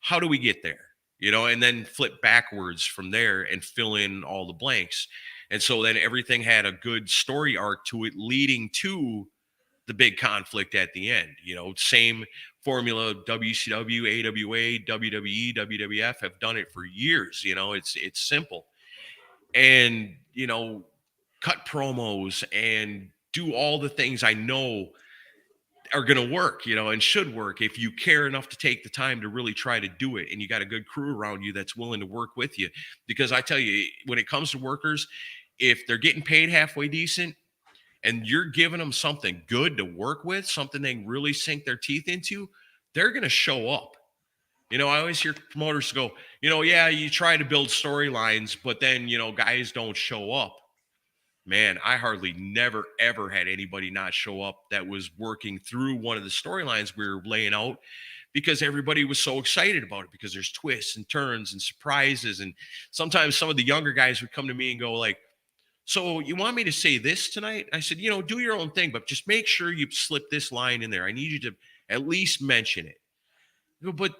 Speaker 6: How do we get there? And then flip backwards from there and fill in all the blanks. And so then everything had a good story arc to it leading to the big conflict at the end. Same formula, WCW, AWA, WWE, WWF have done it for years. It's simple. And, cut promos and do all the things I know are going to work, and should work if you care enough to take the time to really try to do it. And you got a good crew around you that's willing to work with you. Because I tell you, when it comes to workers, if they're getting paid halfway decent and you're giving them something good to work with, something they really sink their teeth into, they're going to show up. I always hear promoters go, yeah, you try to build storylines, but then, guys don't show up. Man, I hardly never, ever had anybody not show up that was working through one of the storylines we were laying out because everybody was so excited about it because there's twists and turns and surprises. And sometimes some of the younger guys would come to me and go like, so you want me to say this tonight? I said, do your own thing, but just make sure you slip this line in there. I need you to at least mention it. But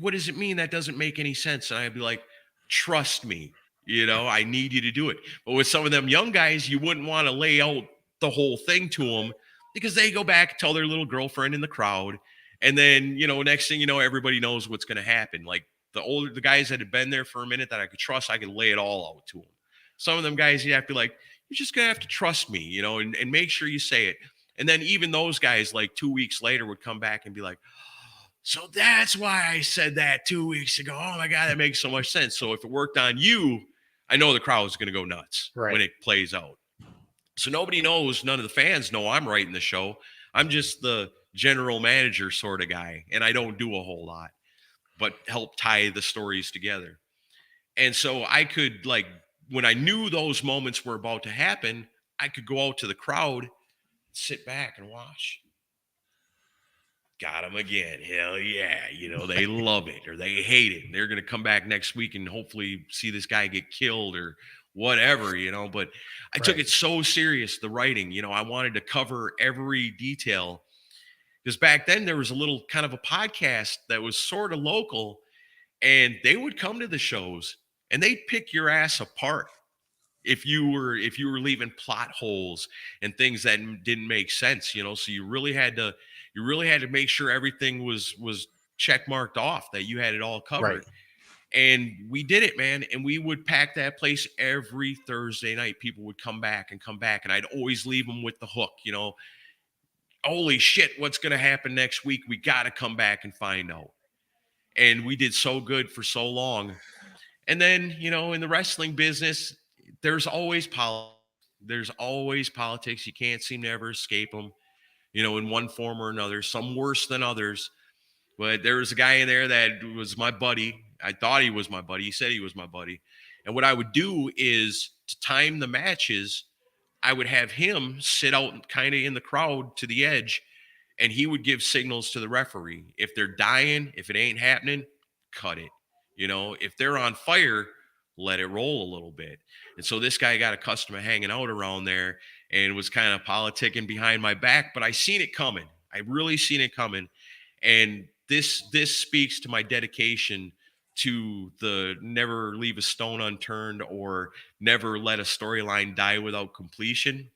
Speaker 6: what does it mean? That doesn't make any sense. And I'd be like, trust me, I need you to do it. But with some of them young guys, you wouldn't want to lay out the whole thing to them because they go back, tell their little girlfriend in the crowd. And then, next thing you know, everybody knows what's going to happen. Like the guys that had been there for a minute that I could trust, I could lay it all out to them. Some of them guys, you have to be like, you're just going to have to trust me, and make sure you say it. And then even those guys, like 2 weeks later, would come back and be like, so that's why I said that 2 weeks ago. Oh my God, that makes so much sense. So if it worked on you, I know the crowd is going to go nuts when it plays out. So nobody knows, none of the fans know I'm writing the show. I'm just the general manager sort of guy, and I don't do a whole lot, but help tie the stories together. And so I could, like, when I knew those moments were about to happen, I could go out to the crowd, sit back and watch. Got them again. Hell yeah. They love it or they hate it. They're going to come back next week and hopefully see this guy get killed or whatever, but I took it so serious, the writing, I wanted to cover every detail because back then there was a little kind of a podcast that was sort of local and they would come to the shows and they'd pick your ass apart if you were leaving plot holes and things that didn't make sense, so you really had to make sure everything was check marked off, that you had it all covered. And we did it, man. And we would pack that place every Thursday night. People would come back. And I'd always leave them with the hook, holy shit, what's going to happen next week? We got to come back and find out. And we did so good for so long. And then, in the wrestling business, there's always politics. You can't seem to ever escape them, in one form or another, some worse than others. But there was a guy in there that was my buddy. I thought he was my buddy. He said he was my buddy. And what I would do is to time the matches, I would have him sit out kind of in the crowd to the edge, and he would give signals to the referee. If they're dying, if it ain't happening, cut it. If they're on fire, let it roll a little bit. And so this guy got accustomed to hanging out around there and was kind of politicking behind my back, but I seen it coming. I really seen it coming. And this speaks to my dedication to the never leave a stone unturned or never let a storyline die without completion.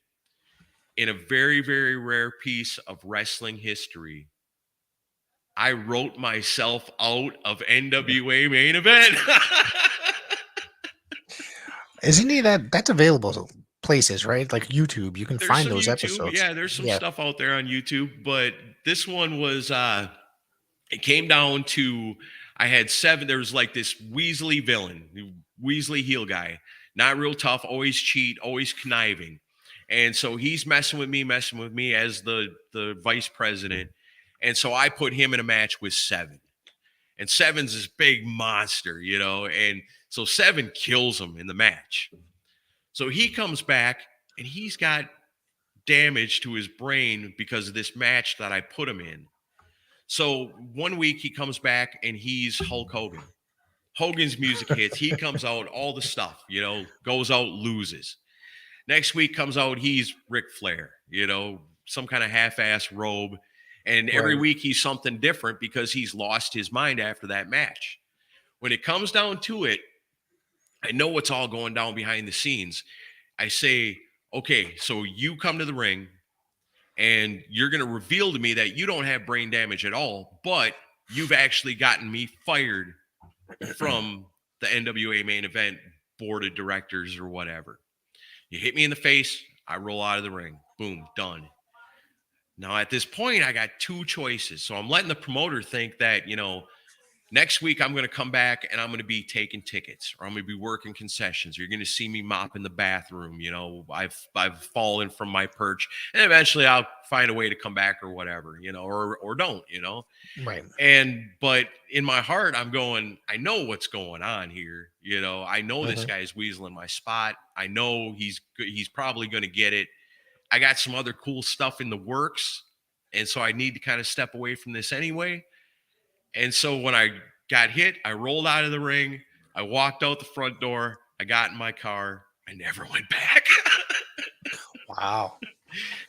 Speaker 6: In a very, very rare piece of wrestling history, I wrote myself out of NWA Main Event.
Speaker 5: Isn't he that's available to places, right? Like YouTube, you can find those episodes.
Speaker 6: Yeah, there's some stuff out there on YouTube, but this one was it came down to I had 7. There was like this Weasley villain, Weasley heel guy, not real tough, always cheat, always conniving. And so he's messing with me as the vice president. And so I put him in a match with 7. And 7's this big monster, and so 7 kills him in the match. So he comes back and he's got damage to his brain because of this match that I put him in. So one week he comes back and he's Hulk Hogan. Hogan's music hits. He comes out, all the stuff, goes out, loses. Next week comes out, he's Ric Flair, some kind of half-ass robe. And every week he's something different because he's lost his mind after that match. When it comes down to it, I know what's all going down behind the scenes. I say, okay, so you come to the ring and you're going to reveal to me that you don't have brain damage at all, but you've actually gotten me fired from the NWA Main Event board of directors or whatever. You hit me in the face, I roll out of the ring. Boom, done. Now, at this point, I got 2 choices. So I'm letting the promoter think that, Next week, I'm going to come back and I'm going to be taking tickets, or I'm going to be working concessions. You're going to see me mopping the bathroom. I've fallen from my perch, and eventually I'll find a way to come back or whatever, or don't,
Speaker 5: Right.
Speaker 6: But in my heart, I'm going, I know what's going on here. I know this guy's weaseling my spot. I know he's probably going to get it. I got some other cool stuff in the works. And so I need to kind of step away from this anyway. And so when I got hit, I rolled out of the ring. I walked out the front door. I got in my car. I never went back.
Speaker 5: Wow.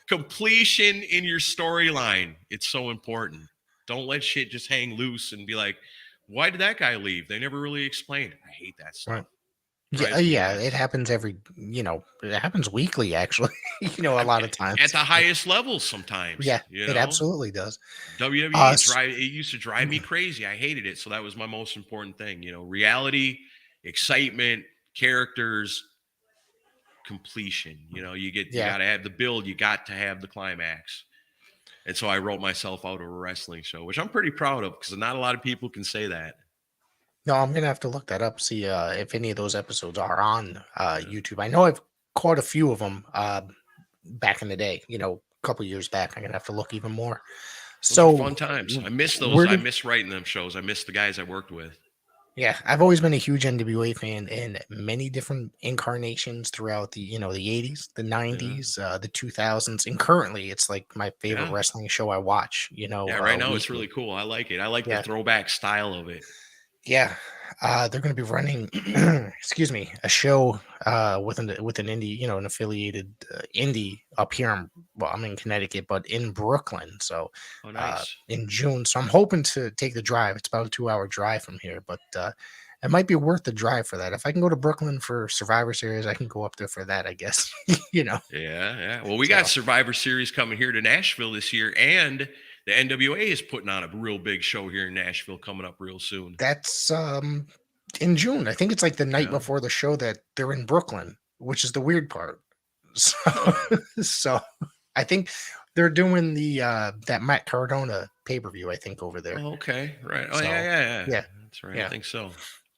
Speaker 6: Completion in your storyline. It's so important. Don't let shit just hang loose and be like, why did that guy leave? They never really explained. I hate that stuff.
Speaker 5: Right. Yeah, it happens it happens weekly, actually, a lot of times.
Speaker 6: At the highest levels sometimes.
Speaker 5: Yeah, it absolutely does.
Speaker 6: WWE, it used to drive me crazy. I hated it. So that was my most important thing. Reality, excitement, characters, completion. You got to have the build. You got to have the climax. And so I wrote myself out of a wrestling show, which I'm pretty proud of because not a lot of people can say that.
Speaker 5: No, I'm gonna have to look that up, see if any of those episodes are on YouTube. I know I've caught a few of them back in the day, a couple years back. I'm gonna have to look even more.
Speaker 6: Those are fun times. I miss those. I miss writing them shows. I miss the guys I worked with.
Speaker 5: Yeah, I've always been a huge NWA fan in many different incarnations throughout the the 80s, the 90s, the 2000s, and currently it's like my favorite wrestling show I watch.
Speaker 6: Right now it's really cool. I like it. I like the throwback style of it.
Speaker 5: Yeah, they're going to be running, excuse me, a show with an indie, an affiliated indie up here. I'm in Connecticut, but in Brooklyn. So
Speaker 6: nice.
Speaker 5: In June. So I'm hoping to take the drive. It's about a 2-hour drive from here, but it might be worth the drive for that. If I can go to Brooklyn for Survivor Series, I can go up there for that, I guess.
Speaker 6: Yeah. Well, we got Survivor Series coming here to Nashville this year, and the NWA is putting on a real big show here in Nashville coming up real soon.
Speaker 5: That's in June. I think it's like the night before the show that they're in Brooklyn, which is the weird part. So I think they're doing the that Matt Cardona pay-per-view, I think, over there.
Speaker 6: Oh, okay. Right. Oh,
Speaker 5: So,
Speaker 6: yeah.
Speaker 5: yeah.
Speaker 6: That's right.
Speaker 5: Yeah.
Speaker 6: I think so.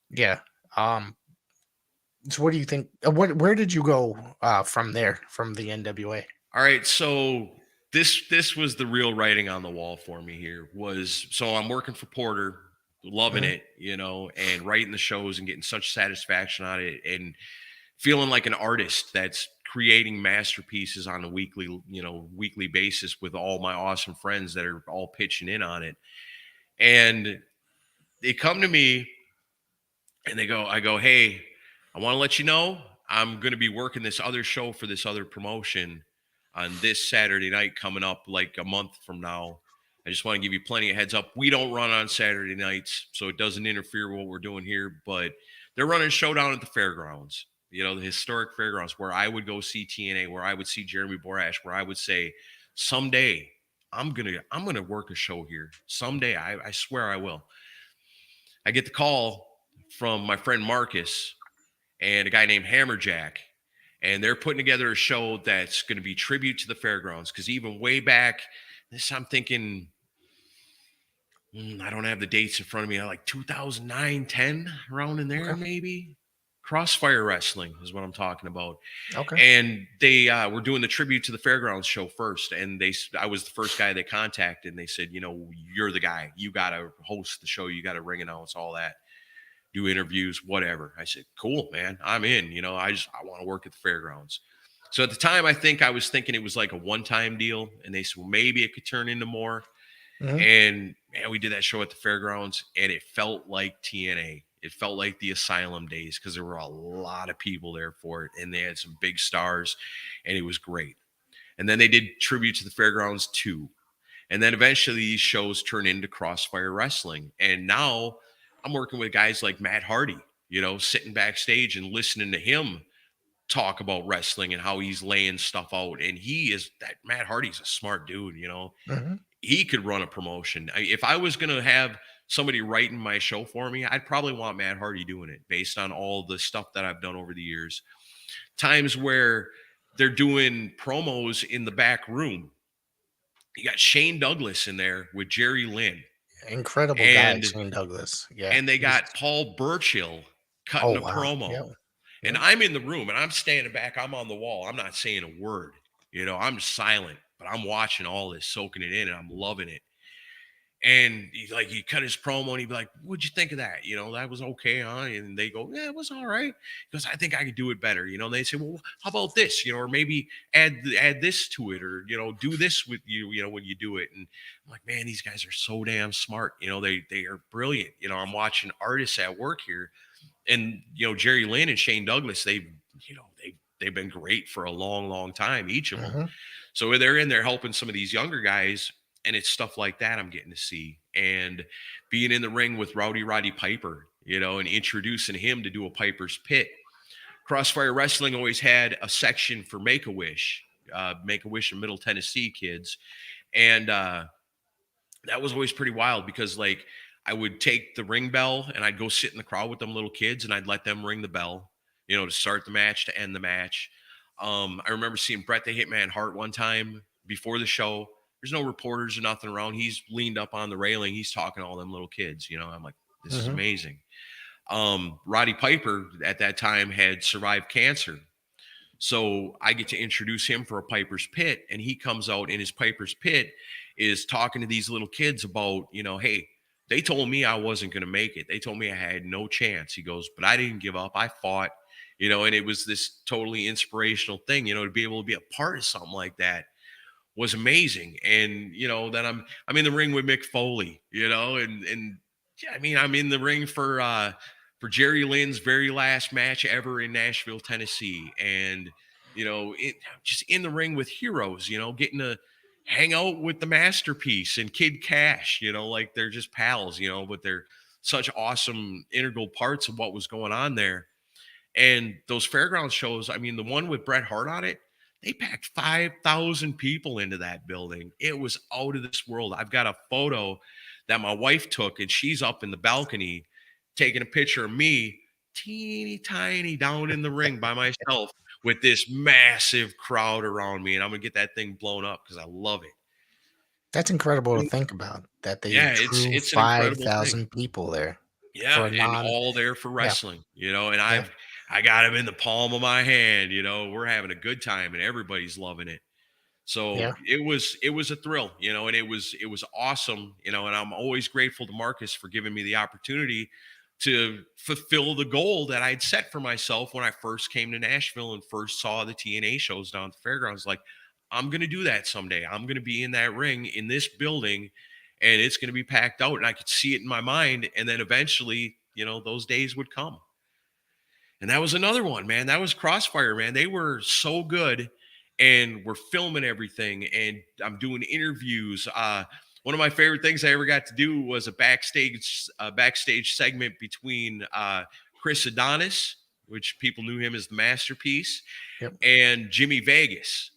Speaker 5: Yeah. So what do you think? Where did you go from there, from the NWA?
Speaker 6: All right. So this was the real writing on the wall for me here so I'm working for Porter, loving it, and writing the shows and getting such satisfaction on it and feeling like an artist that's creating masterpieces on a weekly basis with all my awesome friends that are all pitching in on it. And they come to me and I go, hey, I want to let you know, I'm going to be working this other show for this other promotion on this Saturday night coming up like a month from now. I just want to give you plenty of heads up. We don't run on Saturday nights, so it doesn't interfere with what we're doing here, but they're running a showdown at the fairgrounds, the historic fairgrounds where I would go see TNA, where I would see Jeremy Borash, where I would say, someday I'm going to work a show here. Someday, I swear I will. I get the call from my friend Marcus and a guy named Hammerjack. And they're putting together a show that's going to be tribute to the fairgrounds. Because even way back, I'm thinking, I don't have the dates in front of me. Like 2009, 10, around in there, maybe. Crossfire Wrestling is what I'm talking about.
Speaker 5: Okay.
Speaker 6: And they were doing the tribute to the fairgrounds show first. And I was the first guy they contacted. And they said, you're the guy. You got to host the show. You got to ring announce all that. Do interviews, whatever. I said, cool, man, I'm in. I want to work at the fairgrounds. So at the time, I was thinking it was like a one-time deal. And they said, well, maybe it could turn into more. And man, we did that show at the fairgrounds and it felt like TNA. It felt like the Asylum days because there were a lot of people there for it. And they had some big stars and it was great. And then they did tribute to the fairgrounds too. And then eventually these shows turn into Crossfire Wrestling. And now I'm working with guys like Matt Hardy, sitting backstage and listening to him talk about wrestling and how he's laying stuff out. And Matt Hardy's a smart dude, He could run a promotion. If I was going to have somebody writing my show for me, I'd probably want Matt Hardy doing it based on all the stuff that I've done over the years. Times where they're doing promos in the back room. You got Shane Douglas in there with Jerry Lynn.
Speaker 5: Incredible guy,
Speaker 6: And
Speaker 5: Shane Douglas. Yeah.
Speaker 6: and they
Speaker 5: He was-
Speaker 6: got Paul Burchill cutting
Speaker 5: oh
Speaker 6: a
Speaker 5: wow.
Speaker 6: promo.
Speaker 5: Yeah.
Speaker 6: And
Speaker 5: Yeah.
Speaker 6: I'm in the room and I'm standing back. I'm on the wall. I'm not saying a word. I'm silent, but I'm watching all this, soaking it in, and I'm loving it. And he cut his promo and he'd be like, "What'd you think of that? That was okay, huh?" And they go, "Yeah, it was all right." Because I think I could do it better. And they say, "Well, how about this? Or maybe add this to it, or do this with you. When you do it." And I'm like, man, these guys are so damn smart. They are brilliant. I'm watching artists at work here, and Jerry Lynn and Shane Douglas, they've been great for a long, long time, each of them.
Speaker 5: Mhm.
Speaker 6: So they're in there helping some of these younger guys, and it's stuff like that I'm getting to see. And being in the ring with Roddy Piper, and introducing him to do a Piper's Pit. Crossfire Wrestling always had a section for Make-A-Wish in Middle Tennessee kids. And that was always pretty wild because, I would take the ring bell and I'd go sit in the crowd with them little kids and I'd let them ring the bell, to start the match, to end the match. I remember seeing Bret the Hitman Hart one time before the show. There's no reporters or nothing around. He's leaned up on the railing. He's talking to all them little kids. I'm like, this is amazing. Roddy Piper at that time had survived cancer. So I get to introduce him for a Piper's Pit, and he comes out in his Piper's Pit is talking to these little kids about, hey, they told me I wasn't going to make it. They told me I had no chance. He goes, but I didn't give up. I fought, and it was this totally inspirational thing, to be able to be a part of something like that was amazing. And, then I'm in the ring with Mick Foley, and yeah, I mean, I'm in the ring for Jerry Lynn's very last match ever in Nashville, Tennessee. And, just in the ring with heroes, getting to hang out with the Masterpiece and Kid Cash, they're just pals, but they're such awesome integral parts of what was going on there. And those fairground shows, I mean, the one with Bret Hart on it, they packed 5,000 people into that building. It was out of this world. I've got a photo that my wife took, and she's up in the balcony taking a picture of me, teeny tiny, down in the ring by myself with this massive crowd around me. And I'm going to get that thing blown up because I love it.
Speaker 5: That's incredible to think about, that they drew
Speaker 6: it's an incredible thing.
Speaker 5: 5,000 people there.
Speaker 6: Yeah, and all there for wrestling, and I got them in the palm of my hand, we're having a good time and everybody's loving it. So it was a thrill, and it was awesome, and I'm always grateful to Marcus for giving me the opportunity to fulfill the goal that I'd set for myself when I first came to Nashville and first saw the TNA shows down at the fairgrounds. Like, I'm going to do that someday. I'm going to be in that ring in this building, and it's going to be packed out, and I could see it in my mind. And then eventually, those days would come. And that was another one, man. That was Crossfire, man. They were so good, and we're filming everything, and I'm doing interviews. One of my favorite things I ever got to do was a backstage segment between Chris Adonis, which people knew him as the Masterpiece, and Jimmy Vegas.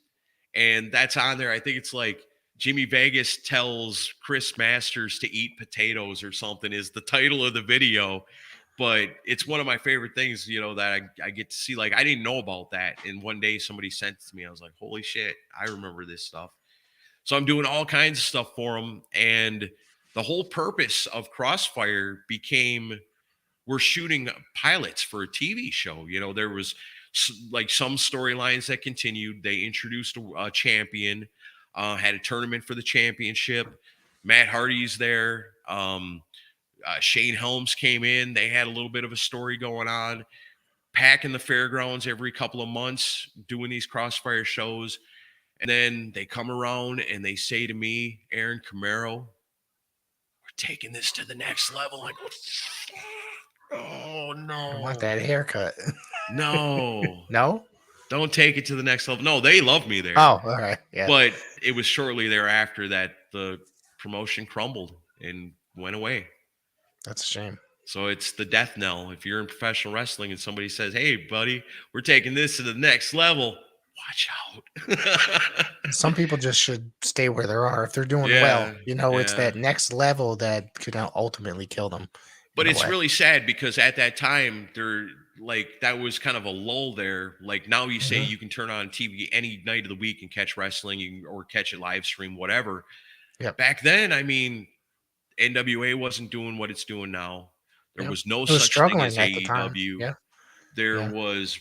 Speaker 6: And that's on there. I think it's like Jimmy Vegas tells Chris Masters to eat potatoes or something is the title of the video. But it's one of my favorite things, that I get to see. Like, I didn't know about that. And one day somebody sent it to me. I was like, holy shit, I remember this stuff. So I'm doing all kinds of stuff for them. And the whole purpose of Crossfire became, we're shooting pilots for a TV show. There was like some storylines that continued. They introduced a champion, had a tournament for the championship. Matt Hardy's there. Shane Helms came in. They had a little bit of a story going on, packing the fairgrounds every couple of months, doing these Crossfire shows. And then they come around and they say to me, Aaron Camaro, we're taking this to the next level. I go, oh, no.
Speaker 5: I want that haircut.
Speaker 6: No.
Speaker 5: No?
Speaker 6: Don't take it to the next level. No, they love me there.
Speaker 5: Oh, all right. Yeah.
Speaker 6: But it was shortly thereafter that the promotion crumbled and went away.
Speaker 5: That's a shame.
Speaker 6: So it's the death knell. If you're in professional wrestling and somebody says, hey, buddy, we're taking this to the next level, watch out.
Speaker 5: Some people just should stay where they are. If they're doing well, it's that next level that could ultimately kill them.
Speaker 6: But it's really sad because at that time, that was kind of a lull there. Like, now you say you can turn on TV any night of the week and catch wrestling or catch a live stream, whatever.
Speaker 5: Yeah.
Speaker 6: Back then, I mean, NWA wasn't doing what it's doing now. There
Speaker 5: Yep.
Speaker 6: was no
Speaker 5: It was
Speaker 6: such thing as
Speaker 5: struggling at the time.
Speaker 6: AEW.
Speaker 5: Yeah.
Speaker 6: There
Speaker 5: Yeah.
Speaker 6: was,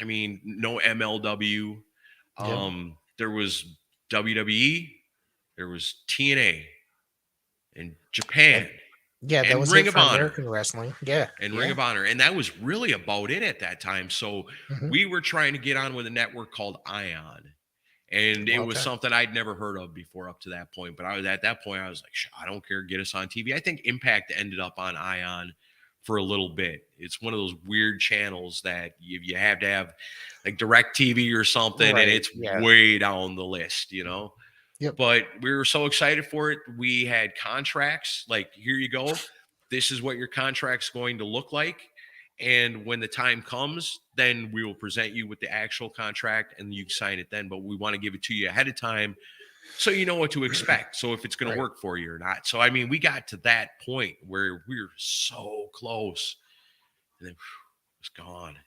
Speaker 6: I mean, no MLW.
Speaker 5: Yeah.
Speaker 6: There was WWE. There was TNA and Japan
Speaker 5: Yeah, that
Speaker 6: and
Speaker 5: was
Speaker 6: Ring
Speaker 5: it
Speaker 6: of
Speaker 5: for
Speaker 6: Honor.
Speaker 5: American wrestling. Yeah.
Speaker 6: And
Speaker 5: Yeah.
Speaker 6: Ring of Honor. And that was really about it at that time. So
Speaker 5: Mhm.
Speaker 6: we were trying to get on with a network called Ion. And it was
Speaker 5: Okay.
Speaker 6: something I'd never heard of before up to that point. But I was at that point, I was like, I don't care, get us on TV. I think Impact ended up on Ion for a little bit. It's one of those weird channels that you have to have like Direct TV or something,
Speaker 5: Right.
Speaker 6: and it's
Speaker 5: Yeah.
Speaker 6: way down the list, you know.
Speaker 5: Yep.
Speaker 6: But we were so excited for it. We had contracts like, here you go. This is what your contract's going to look like. And when the time comes, then we will present you with the actual contract and you can sign it then. But we want to give it to you ahead of time so you know what to expect. So if it's going
Speaker 5: Right.
Speaker 6: to work for you or not. So, I mean, we got to that point where we were so close. And then it's gone.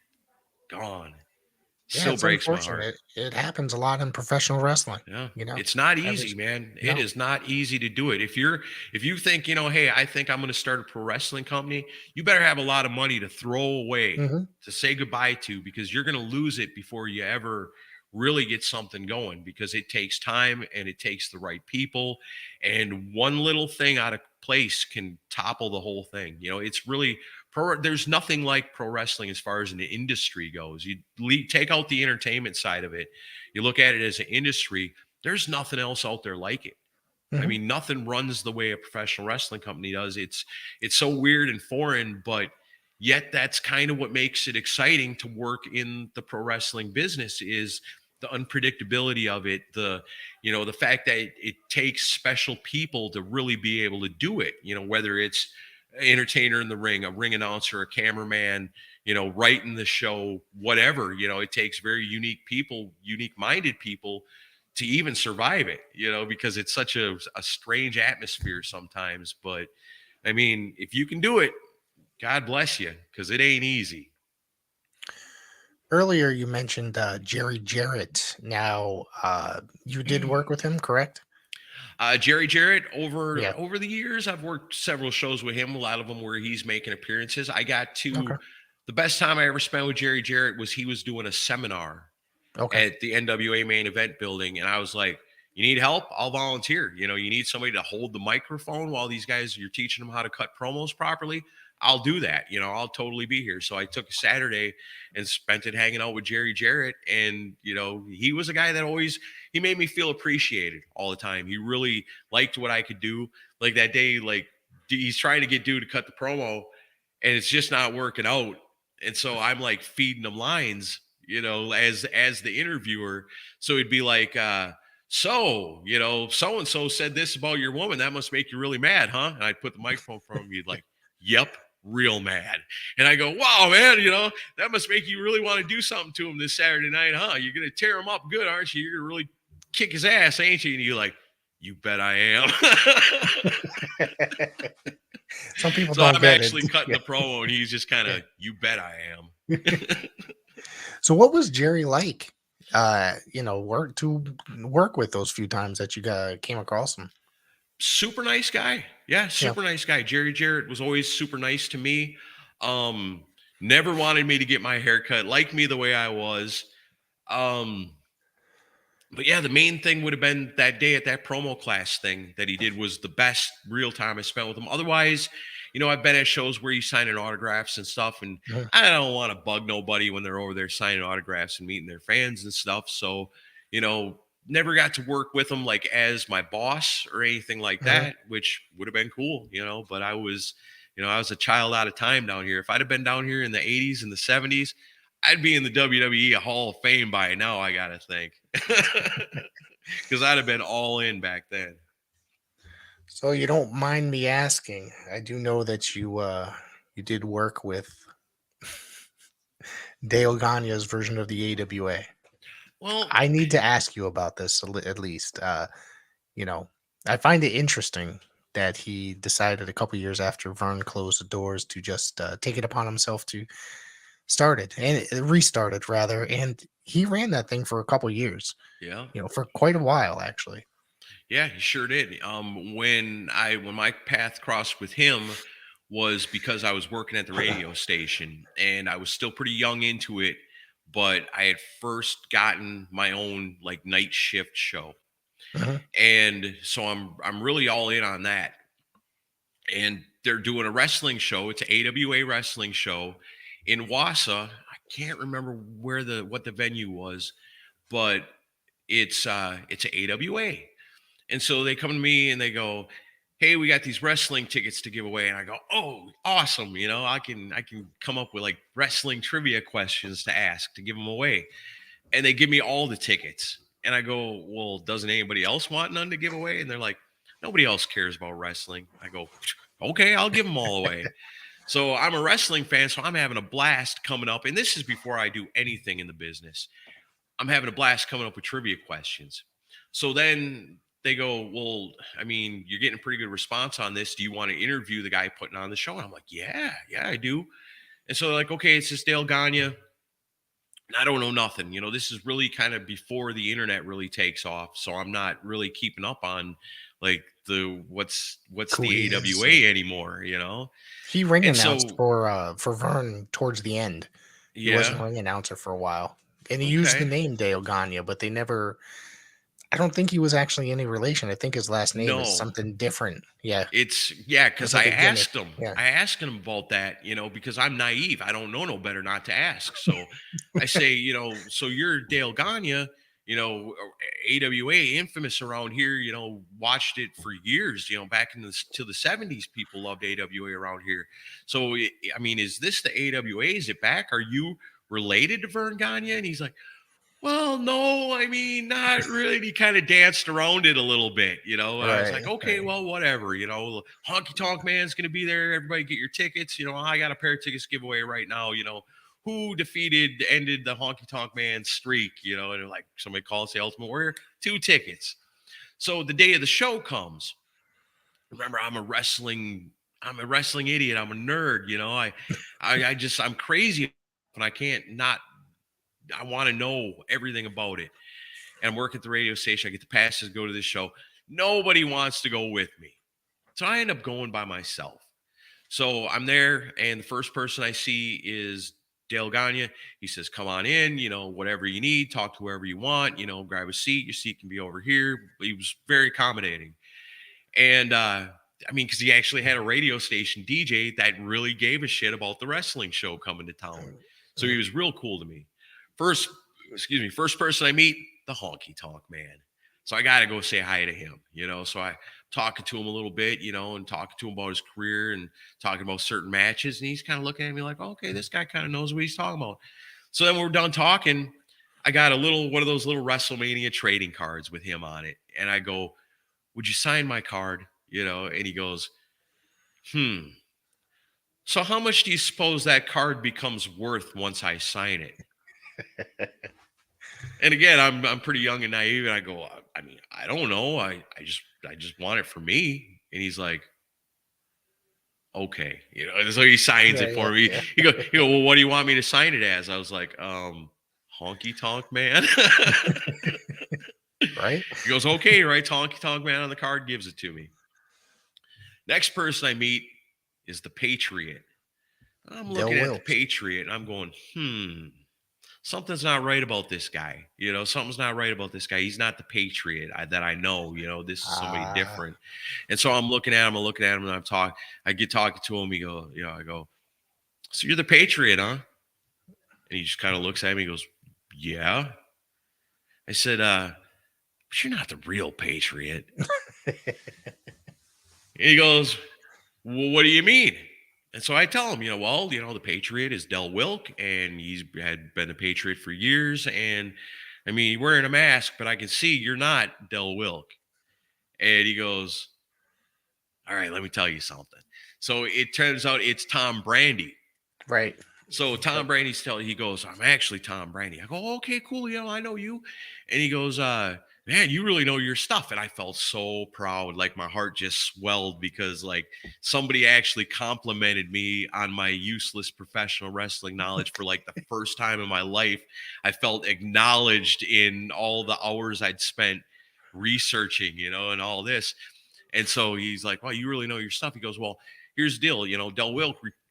Speaker 5: Yeah,
Speaker 6: Still
Speaker 5: it's
Speaker 6: breaks my heart.
Speaker 5: unfortunate. It happens a lot in professional wrestling.
Speaker 6: Yeah.
Speaker 5: You know,
Speaker 6: It's not
Speaker 5: Every-
Speaker 6: easy, man.
Speaker 5: No.
Speaker 6: It is not easy to do it. If you think, you know, hey, I think I'm going to start a pro wrestling company, you better have a lot of money to throw away,
Speaker 5: Mhm.
Speaker 6: to say goodbye to, because you're going to lose it before you ever really get something going, because it takes time and it takes the right people. And one little thing out of place can topple the whole thing. You know, it's really there's nothing like pro wrestling as far as an industry goes. You take out the entertainment side of it, you look at it as an industry, there's nothing else out there like it. I
Speaker 5: Mhm.
Speaker 6: mean, nothing runs the way a professional wrestling company does. It's so weird and foreign, but yet that's kind of what makes it exciting to work in the pro wrestling business, is the unpredictability of it, the fact that it takes special people to really be able to do it, you know, whether it's an entertainer in the ring, a ring announcer, a cameraman, you know, writing the show, whatever, you know, it takes very unique people, unique minded people to even survive it, you know, because it's such a strange atmosphere sometimes. But I mean, if you can do it, God bless you, because it ain't easy.
Speaker 5: Earlier, you mentioned Jerry Jarrett. Now, you did work with him, correct?
Speaker 6: Jerry Jarrett, over
Speaker 5: Yeah.
Speaker 6: the years, I've worked several shows with him, a lot of them where he's making appearances. I got to
Speaker 5: Okay.
Speaker 6: the best time I ever spent with Jerry Jarrett was he was doing a seminar
Speaker 5: Okay.
Speaker 6: at the NWA main event building. And I was like, you need help? I'll volunteer. You know, you need somebody to hold the microphone while these guys, you're teaching them how to cut promos properly. I'll do that. You know, I'll totally be here. So I took a Saturday and spent it hanging out with Jerry Jarrett. And, you know, he was a guy that he made me feel appreciated all the time. He really liked what I could do. Like that day, like he's trying to get dude to cut the promo and it's just not working out. And so I'm like feeding him lines, you know, as the interviewer. So it'd be like, so, you know, so-and-so said this about your woman. That must make you really mad, huh? And I'd put the microphone from him. He'd like, yep, real mad. And I go, wow, man, you know, that must make you really want to do something to him this Saturday night, huh? You're going to tear him up good, aren't you? You're going to really kick his ass, ain't you? And you're like, you bet I am.
Speaker 5: Some people
Speaker 6: So
Speaker 5: don't
Speaker 6: I'm
Speaker 5: get
Speaker 6: actually
Speaker 5: it.
Speaker 6: cutting the promo, and he's just kind of, you bet I am.
Speaker 5: So, what was Jerry like? You know, work with those few times that you came across him.
Speaker 6: Super nice guy. Yeah, super nice guy. Jerry Jarrett was always super nice to me. Never wanted me to get my hair cut, liked me the way I was. But yeah, the main thing would have been that day at that promo class thing that he did was the best real time I spent with him. Otherwise, you know, I've been at shows where he's signing autographs and stuff, and
Speaker 5: Mhm.
Speaker 6: I don't want to bug nobody when they're over there signing autographs and meeting their fans and stuff. So, you know, never got to work with him like as my boss or anything like that, which would have been cool, you know, but I was a child out of time down here. If I'd have been down here in the 80s and the 70s, I'd be in the WWE Hall of Fame by now, I got to think. Because I'd have been all in back then.
Speaker 5: So, you don't mind me asking? I do know that you did work with Dale Gagne's version of the AWA.
Speaker 6: Well,
Speaker 5: I need to ask you about this at least. You know, I find it interesting that he decided a couple years after Vern closed the doors to just take it upon himself to start it and restart it rather. And he ran that thing for a couple years,
Speaker 6: yeah.
Speaker 5: you know, for quite a while actually.
Speaker 6: Yeah, he sure did. When my path crossed with him was because I was working at the radio station and I was still pretty young into it, but I had first gotten my own like night shift show.
Speaker 5: Mhm.
Speaker 6: And so I'm really all in on that. And they're doing a wrestling show. It's an AWA wrestling show in Wausau. I can't remember what the venue was, but it's an AWA. And so they come to me and they go, "Hey, we got these wrestling tickets to give away." And I go, "Oh, awesome. I can come up with like wrestling trivia questions to ask to give them away." And they give me all the tickets. And I go, "Well, doesn't anybody else want none to give away?" And they're like, "Nobody else cares about wrestling." I go, "Okay, I'll give them all away." So I'm a wrestling fan, so I'm having a blast coming up. And this is before I do anything in the business. I'm having a blast coming up with trivia questions. So then they go, "Well, I mean, you're getting a pretty good response on this. Do you want to interview the guy putting on the show?" And I'm like, yeah, I do. And so they're like, "Okay, it's this Dale Gagne." And I don't know nothing. This is really kind of before the internet really takes off. So I'm not really keeping up on like what's
Speaker 5: Who
Speaker 6: the
Speaker 5: he is.
Speaker 6: AWA anymore,
Speaker 5: He ring
Speaker 6: And
Speaker 5: announced
Speaker 6: so,
Speaker 5: for Vern towards the end. He was a
Speaker 6: yeah,
Speaker 5: ring announcer for a while, and he used the
Speaker 6: okay.
Speaker 5: name Dale Gagne, but they never. I don't think he was actually any relation. I think his last name is
Speaker 6: No.
Speaker 5: something different. Yeah,
Speaker 6: Yeah,
Speaker 5: it's
Speaker 6: because
Speaker 5: like a gimmick. Yeah,
Speaker 6: I asked him about that, because I'm naive. I don't know no better not to ask. So I say, so you're Dale Gagne, AWA, infamous around here, watched it for years, back in to the 70s, people loved AWA around here. So, I mean, is this the AWA? Is it back? Are you related to Vern Gagne? And he's like, "Well, no, I mean, not really." And he kind of danced around it a little bit, I was
Speaker 5: right,
Speaker 6: like, "Okay,
Speaker 5: right.
Speaker 6: well, whatever, Honky Tonk Man's going to be there. Everybody get your tickets. I got a pair of tickets giveaway right now, who ended the Honky Tonk Man streak, and they're like, somebody calls the Ultimate Warrior, 2 tickets. So the day of the show comes. Remember, I'm a wrestling idiot. I'm a nerd, I'm crazy and I can't not, I want to know everything about it. And work at the radio station. I get the passes to go to this show. Nobody wants to go with me. So I end up going by myself. So I'm there, and the first person I see is Dale Gagne. He says, "Come on in, whatever you need, talk to whoever you want, grab a seat. Your seat can be over here." He was very accommodating. And I mean, because he actually had a radio station DJ that really gave a shit about the wrestling show coming to town. So he was real cool to me. First, first person I meet, the Honky Tonk Man. So I got to go say hi to him, So I talking to him a little bit, and talking to him about his career and talking about certain matches. And he's kind of looking at me like, "Okay, this guy kind of knows what he's talking about." So then we're done talking. I got one of those little WrestleMania trading cards with him on it. And I go, "Would you sign my card?" And he goes, "So how much do you suppose that card becomes worth once I sign it?" And again, I'm pretty young and naive, and I go, "I mean, I don't know. I just want it for me." And he's like, "Okay," and so he signs it
Speaker 5: Yeah,
Speaker 6: for me.
Speaker 5: yeah,
Speaker 6: He go, "Well, what do you want me to sign it as?" I was like, Honky Tonk Man.
Speaker 5: yeah. Right.
Speaker 6: He goes, "Okay," right? Honky Tonk Man on the card, gives it to me. Next person I meet is the Patriot. I'm
Speaker 5: Del
Speaker 6: looking at the
Speaker 5: Wilkes.
Speaker 6: Patriot and I'm going, something's not right about this guy. Something's not right about this guy. He's not the Patriot that I know. This is somebody
Speaker 5: Ah,
Speaker 6: different. And so I'm looking at him, and I get talking to him. I go, "So you're the Patriot, huh?" And he just kind of looks at me. He goes, "Yeah." I said, "But you're not the real Patriot." And he goes, "Well, what do you mean?" And so I tell him, the Patriot is Del Wilk, and he's had been the Patriot for years. And I mean, you're wearing a mask, but I can see you're not Del Wilk. And he goes, "All right, let me tell you something." So it turns out it's Tom Brandy.
Speaker 5: right.
Speaker 6: So Tom Brandy's he goes, "I'm actually Tom Brandy." I go, "Oh, okay, cool. I know you." And he goes, "Man, you really know your stuff." And I felt so proud. Like my heart just swelled because like somebody actually complimented me on my useless professional wrestling knowledge for like the first time in my life. I felt acknowledged in all the hours I'd spent researching, and all this. And so he's like, well, you really know your stuff. He goes, well, here's the deal. Del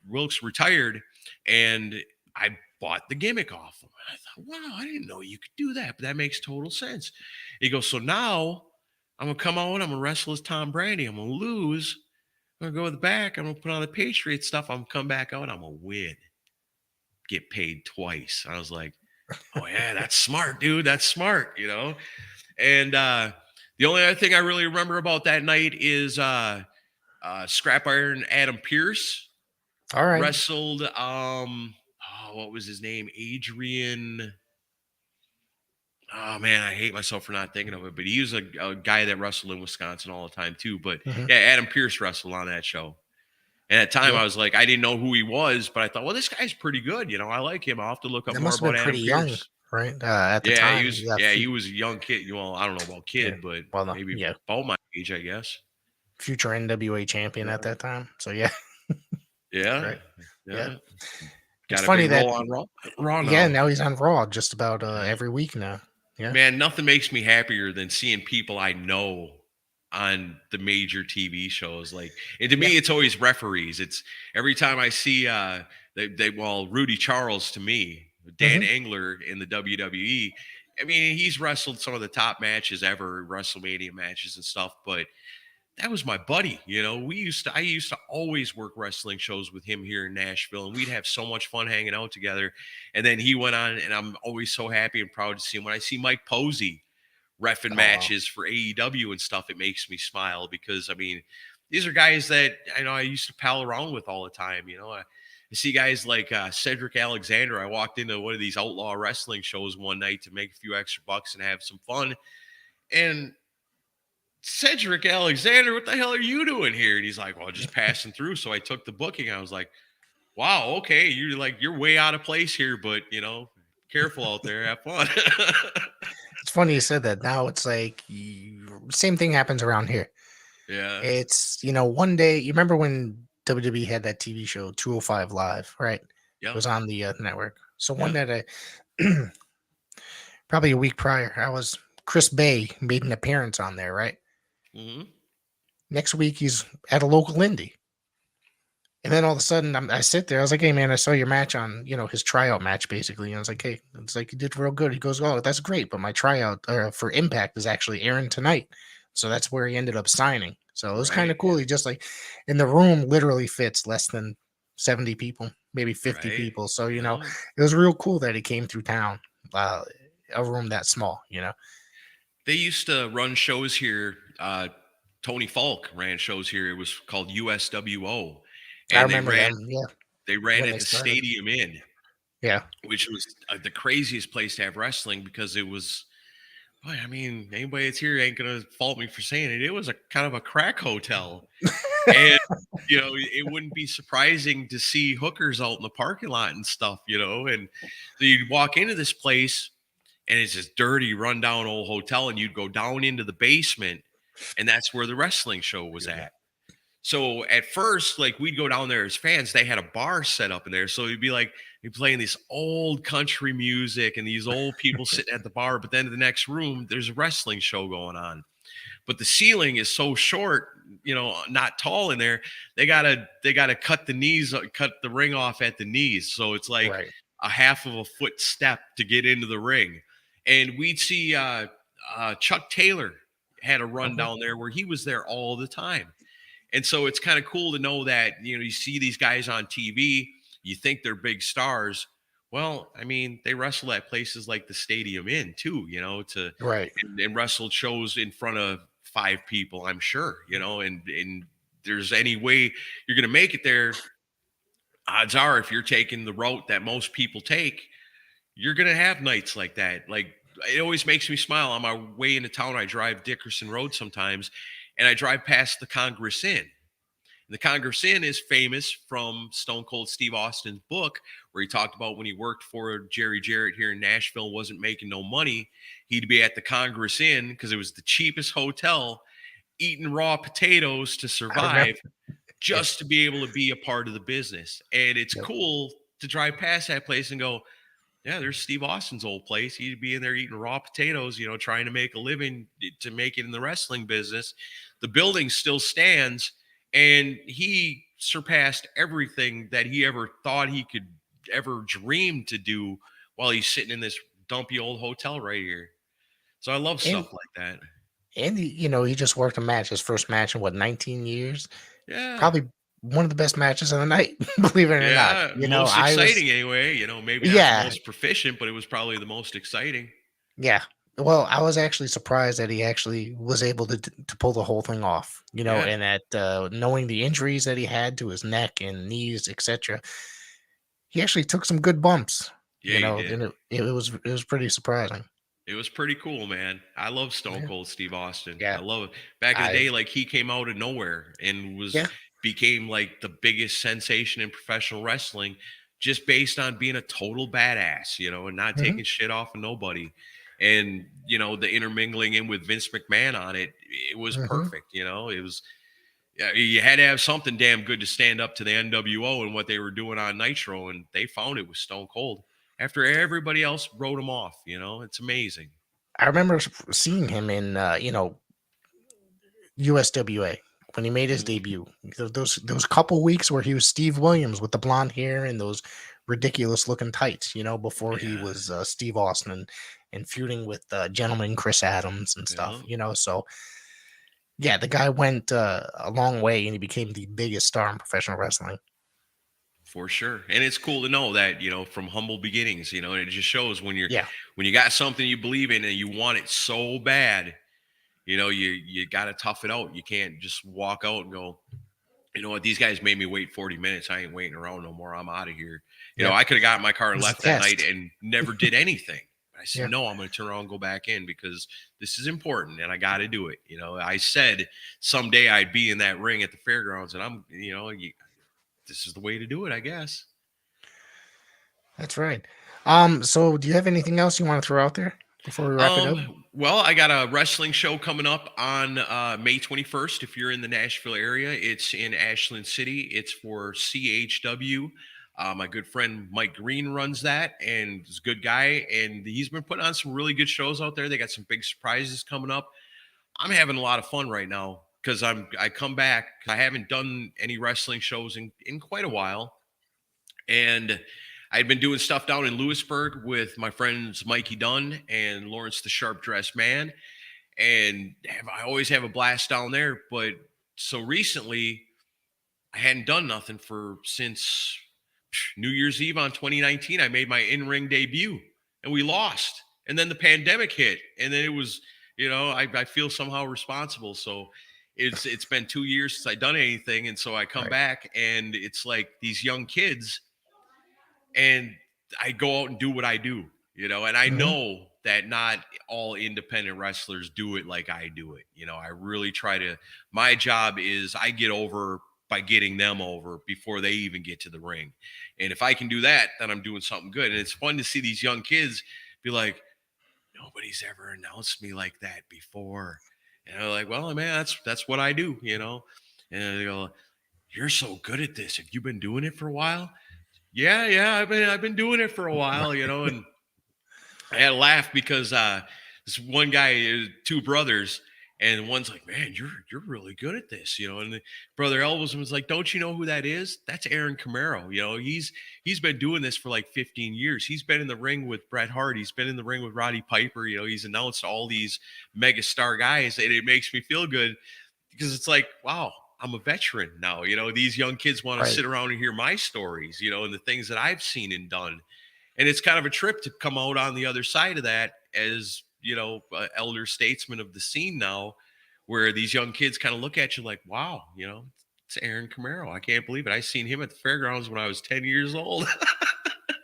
Speaker 6: Wilkes retired, and I bought the gimmick off him. I thought, wow, I didn't know you could do that, but that makes total sense. He goes, so now I'm going to come out, I'm going to wrestle as Tom Brady. I'm going to lose. I'm going to go to the back. I'm going to put on the Patriot stuff. I'm going to come back out. I'm going to win. Get paid twice. I was like, oh, yeah, that's smart, dude. That's smart, And the only other thing I really remember about that night is Scrap Iron Adam Pearce
Speaker 5: All right.
Speaker 6: wrestled, what was his name? Adrian. Oh, man, I hate myself for not thinking of it. But he was a guy that wrestled in Wisconsin all the time, too. But, yeah, Adam Pearce wrestled on that show. And at the time, I was like, I didn't know who he was. But I thought, well, this guy's pretty good. I like him. I'll have to look up more about Adam Pearce.
Speaker 5: Young, right? At the time.
Speaker 6: He was a young kid. Well, I don't know about kid, but maybe about my age, I guess.
Speaker 5: Future NWA champion at that time. So, yeah.
Speaker 6: Yeah.
Speaker 5: Right.
Speaker 6: Yeah.
Speaker 5: It's funny that
Speaker 6: on Raw now.
Speaker 5: Yeah, now he's on Raw just about every week now. Yeah.
Speaker 6: Man, nothing makes me happier than seeing people I know on the major TV shows. And to me, it's always referees. It's every time I see Rudy Charles to me, Dan Engler in the WWE. I mean, he's wrestled some of the top matches ever, WrestleMania matches and stuff, but that was my buddy. I used to always work wrestling shows with him here in Nashville, and we'd have so much fun hanging out together. And then he went on, and I'm always so happy and proud to see him. When I see Mike Posey reffing matches for AEW and stuff, it makes me smile because, I mean, these are guys that I used to pal around with all the time. I see guys like Cedric Alexander. I walked into one of these outlaw wrestling shows one night to make a few extra bucks and have some fun. And Cedric Alexander, what the hell are you doing here? And he's like, well, just passing through. So I took the booking. I was like, wow, okay. You're way out of place here, but careful out there. Have fun.
Speaker 5: It's funny you said that. Now it's like same thing happens around here.
Speaker 6: Yeah.
Speaker 5: It's, one day, you remember when WWE had that TV show 205 Live, right?
Speaker 6: Yeah.
Speaker 5: It was on the network. So one day, probably a week prior, Chris Bay made an appearance on there, right?
Speaker 6: Mm-hmm.
Speaker 5: Next week, he's at a local indie. And then all of a sudden, I sit there. I was like, hey, man, I saw your match on, his tryout match, basically. And I was like, hey, it's like, you did real good. He goes, oh, that's great. But my tryout for Impact is actually airing tonight. So that's where he ended up signing. So it was kind of cool. He just and the room literally fits less than 70 people, maybe 50 people. So, it was real cool that he came through town, a room that small,
Speaker 6: They used to run shows here. Tony Falk ran shows here. It was called USWO. And
Speaker 5: I remember
Speaker 6: they ran at the Stadium Inn.
Speaker 5: Yeah.
Speaker 6: Which was the craziest place to have wrestling because it was, anybody that's here ain't going to fault me for saying it. It was a kind of a crack hotel. And, it wouldn't be surprising to see hookers out in the parking lot and stuff, and so you'd walk into this place and it's this dirty, rundown old hotel, and you'd go down into the basement, and that's where the wrestling show was at. So at first, we'd go down there as fans. They had a bar set up in there. So you'd be you're playing this old country music and these old people sitting at the bar. But then in the next room, there's a wrestling show going on. But the ceiling is so short, not tall in there. They gotta cut the ring off at the knees. So it's a half of a foot step to get into the ring. And we'd see Chuck Taylor had a run down there where he was there all the time. And so it's kind of cool to know that, you see these guys on TV, you think they're big stars. Well, they wrestle at places like the Stadium Inn too, and wrestled shows in front of 5 people, I'm sure, and there's any way you're going to make it there. Odds are, if you're taking the route that most people take, you're going to have nights like that. It always makes me smile. On my way into town, I drive Dickerson Road sometimes, and I drive past the Congress Inn. And the Congress Inn is famous from Stone Cold Steve Austin's book, where he talked about when he worked for Jerry Jarrett here in Nashville, wasn't making no money. He'd be at the Congress Inn because it was the cheapest hotel, eating raw potatoes to survive, just to be able to be a part of the business. And it's cool to drive past that place and go, Yeah, there's Steve Austin's old place. He'd be in there eating raw potatoes, trying to make a living to make it in the wrestling business. The building still stands, and he surpassed everything that he ever thought he could ever dream to do while he's sitting in this dumpy old hotel right here. So I love
Speaker 5: And
Speaker 6: stuff like that.
Speaker 5: he just worked a match, his first match in what, 19 years?
Speaker 6: Yeah.
Speaker 5: Probably one of the best matches of the night, believe it or not.
Speaker 6: Yeah. Most
Speaker 5: I was
Speaker 6: exciting anyway. Maybe not the
Speaker 5: yeah,
Speaker 6: most proficient, but it was probably the most exciting.
Speaker 5: yeah. Well, I was actually surprised that he actually was able to pull the whole thing off,
Speaker 6: Yeah.
Speaker 5: and that knowing the injuries that he had to his neck and knees, etc., he actually took some good bumps,
Speaker 6: Yeah, he did.
Speaker 5: and it was pretty surprising.
Speaker 6: It was pretty cool, man. I love Stone
Speaker 5: Yeah.
Speaker 6: Cold Steve Austin. I
Speaker 5: Yeah.
Speaker 6: love it. Back in the
Speaker 5: I
Speaker 6: day, like he came out of nowhere and
Speaker 5: yeah.
Speaker 6: became like the biggest sensation in professional wrestling just based on being a total badass, and not
Speaker 5: Mhm,
Speaker 6: taking shit off of nobody. And, the intermingling in with Vince McMahon on it, it was
Speaker 5: mhm.
Speaker 6: perfect. It was, yeah, you had to have something damn good to stand up to the NWO and what they were doing on Nitro, and they found it with Stone Cold after everybody else wrote them off. It's amazing.
Speaker 5: I remember seeing him in USWA when he made his
Speaker 6: Mhm.
Speaker 5: debut. Those couple weeks where he was Steve Williams with the blonde hair and those ridiculous looking tights, before he
Speaker 6: Yeah,
Speaker 5: was Steve Austin and feuding with gentleman Chris Adams and stuff.
Speaker 6: yeah,
Speaker 5: So yeah, the guy went a long way and he became the biggest star in professional wrestling.
Speaker 6: for sure. And it's cool to know that from humble beginnings, and it just shows
Speaker 5: Yeah.
Speaker 6: when you got something you believe in and you want it so bad, you got to tough it out. You can't just walk out and go, you know what, these guys made me wait 40 minutes. I ain't waiting around no more. I'm out of here.
Speaker 5: Yeah.
Speaker 6: I could have got in my car
Speaker 5: It
Speaker 6: and
Speaker 5: was a
Speaker 6: left that night
Speaker 5: test.
Speaker 6: and never did anything. But I said,
Speaker 5: Yeah.
Speaker 6: no, I'm going to turn around and go back in because this is important and I got to do it. I said someday I'd be in that ring at the fairgrounds and this is the way to do it, I guess.
Speaker 5: That's right. So do you have anything else you want to throw out there before we wrap it up?
Speaker 6: Well, I got a wrestling show coming up on May 21st. If you're in the Nashville area, it's in Ashland City. It's for CHW. My good friend Mike Green runs that, and he's a good guy. And he's been putting on some really good shows out there. They got some big surprises coming up. I'm having a lot of fun right now because I come back. I haven't done any wrestling shows in quite a while, and I'd been doing stuff down in Lewisburg with my friends Mikey Dunn and Lawrence the Sharp Dressed Man. And I always have a blast down there. But so recently, I hadn't done nothing since New Year's Eve on 2019. I made my in-ring debut and we lost. And then the pandemic hit. And then it was, I feel somehow responsible. So it's been 2 years since I've done anything. And so I come
Speaker 5: Right.
Speaker 6: back and it's like these young kids and I go out and do what I do, and I
Speaker 5: Mhm.
Speaker 6: know that not all independent wrestlers do it like I do it. I really try to, my job is I get over by getting them over before they even get to the ring. And if I can do that, then I'm doing something good. And it's fun to see these young kids be like, nobody's ever announced me like that before. And I'm like, well, man, that's what I do, And they go, you're so good at this. Have you been doing it for a while? Yeah, I've been doing it for a while, and I had a laugh because this one guy, two brothers, and one's like, "Man, you're really good at this," and the brother Elvis was like, "Don't you know who that is? That's Aaron Camaro. He's been doing this for like 15 years. He's been in the ring with Bret Hart. He's been in the ring with Roddy Piper. He's announced all these mega star guys, and it makes me feel good because it's like, wow, I'm a veteran now. These young kids want to
Speaker 5: Right.
Speaker 6: sit around and hear my stories, and the things that I've seen and done. And it's kind of a trip to come out on the other side of that as, elder statesman of the scene now, where these young kids kind of look at you like, wow, it's Aaron Camaro. I can't believe it. I seen him at the fairgrounds when I was 10 years old.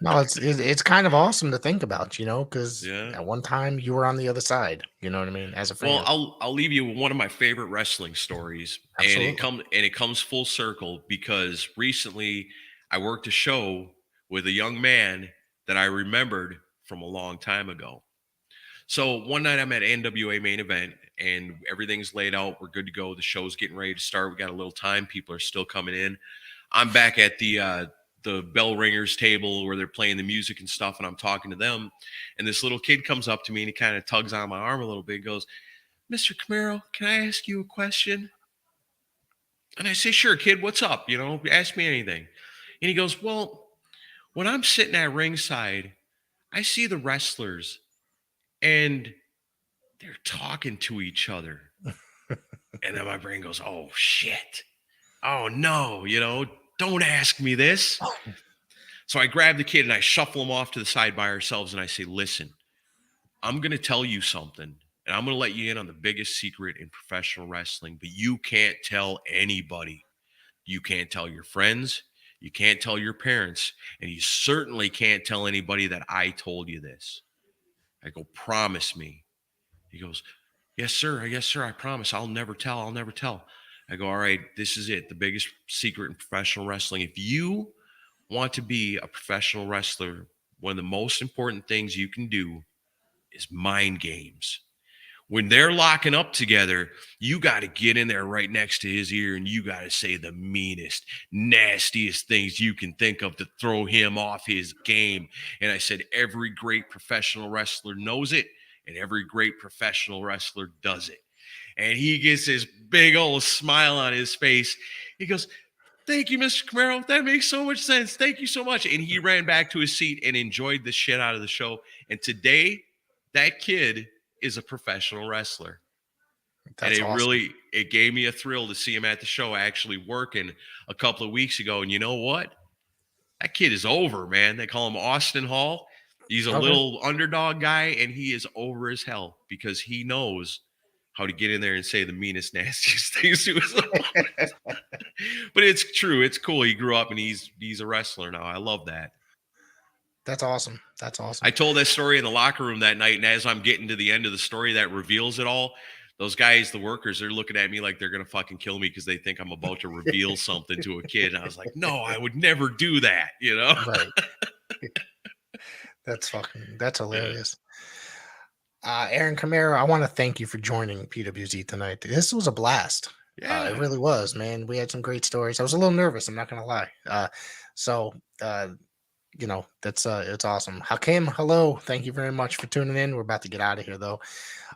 Speaker 5: No, it's kind of awesome to think about, because
Speaker 6: Yeah.
Speaker 5: at one time you were on the other side. You know what I mean? As a
Speaker 6: Well,
Speaker 5: fan.
Speaker 6: I'll leave you with one of my favorite wrestling stories, and
Speaker 5: Absolutely.
Speaker 6: it comes full circle because recently I worked a show with a young man that I remembered from a long time ago. So one night I'm at NWA main event and everything's laid out. We're good to go. The show's getting ready to start. We got a little time. People are still coming in. I'm back at the bell ringers table where they're playing the music and stuff, and I'm talking to them, and this little kid comes up to me and he kind of tugs on my arm a little bit and goes, "Mr. Camaro, can I ask you a question?" And I say, "Sure, kid, what's up? Ask me anything." And he goes, "Well, when I'm sitting at ringside, I see the wrestlers and they're talking to each other." And then my brain goes, "Oh, shit. Oh, no, don't ask me this." So I grab the kid and I shuffle him off to the side by ourselves. And I say, "Listen, I'm going to tell you something. And I'm going to let you in on the biggest secret in professional wrestling. But you can't tell anybody. You can't tell your friends. You can't tell your parents. And you certainly can't tell anybody that I told you this." I go, "Promise me." He goes, "Yes, sir. Yes, sir. I promise. I'll never tell. I'll never tell." I go, "All right, this is it. The biggest secret in professional wrestling. If you want to be a professional wrestler, one of the most important things you can do is mind games. When they're locking up together, you got to get in there right next to his ear and you got to say the meanest, nastiest things you can think of to throw him off his game." And I said, every great professional wrestler knows it, and every great professional wrestler does it. And he gets this big old smile on his face. He goes, "Thank you, Mr. Camaro. That makes so much sense. Thank you so much." And he ran back to his seat and enjoyed the shit out of the show. And today, that kid is a professional wrestler.
Speaker 5: That's
Speaker 6: And
Speaker 5: awesome.
Speaker 6: it gave me a thrill to see him at the show actually working a couple of weeks ago. And you know what? That kid is over, man. They call him Austin Hall. He's a
Speaker 5: Okay.
Speaker 6: little underdog guy, and he is over as hell because he knows how to get in there and say the meanest, nastiest things to his opponent. But it's true. It's cool. He grew up and he's a wrestler now. I love that.
Speaker 5: That's awesome. That's awesome.
Speaker 6: I told that story in the locker room that night, and as I'm getting to the end of the story that reveals it all, those guys, the workers, they're looking at me like they're going to fucking kill me because they think I'm about to reveal something to a kid. And I was like, no, I would never do that,
Speaker 5: Right. That's hilarious. Aaron Camaro, I want to thank you for joining PWZ tonight. This was a blast.
Speaker 6: Yeah.
Speaker 5: It really was, man. We had some great stories. I was a little nervous, I'm not gonna lie. That's it's awesome. Hakim, hello. Thank you very much for tuning in. We're about to get out of here though.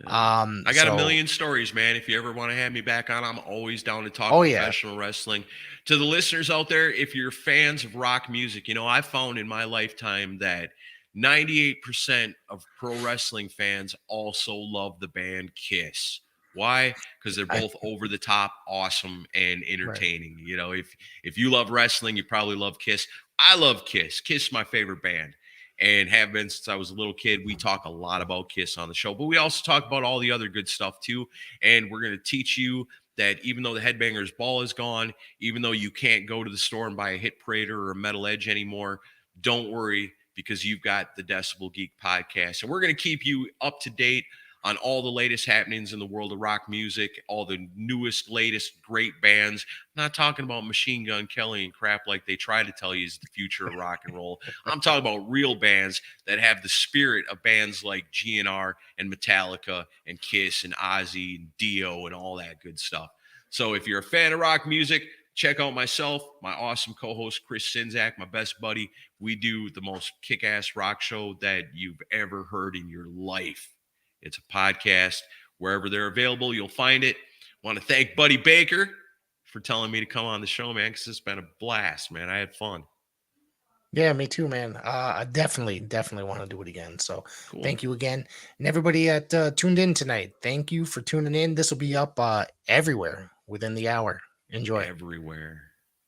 Speaker 6: I got a million stories, man. If you ever want to have me back on, I'm always down to talk professional wrestling. To the listeners out there, if you're fans of rock music, I found in my lifetime that 98% of pro wrestling fans also love the band Kiss. Why? Because they're both over the top, awesome, and entertaining. Right. If you love wrestling, you probably love Kiss. I love Kiss. Kiss is my favorite band and have been since I was a little kid. We talk a lot about Kiss on the show, but we also talk about all the other good stuff too. And we're going to teach you that even though the Headbangers Ball is gone, even though you can't go to the store and buy a Hit Parader or a Metal Edge anymore, don't worry, because you've got the Decibel Geek podcast. And we're going to keep you up to date on all the latest happenings in the world of rock music, all the newest, latest great bands. I'm not talking about Machine Gun Kelly and crap like they try to tell you is the future of rock and roll. I'm talking about real bands that have the spirit of bands like GNR and Metallica and Kiss and Ozzy and Dio and all that good stuff. So if you're a fan of rock music, check out myself, my awesome co-host, Chris Sinzak, my best buddy. We do the most kick-ass rock show that you've ever heard in your life. It's a podcast. Wherever they're available, you'll find it. Want to thank Buddy Baker for telling me to come on the show, man, because it's been a blast, man. I had fun.
Speaker 5: Yeah, me too, man. I definitely want to do it again. So Thank you again. And everybody that tuned in tonight, thank you for tuning in. This will be up everywhere within the hour. Enjoy.
Speaker 6: Everywhere.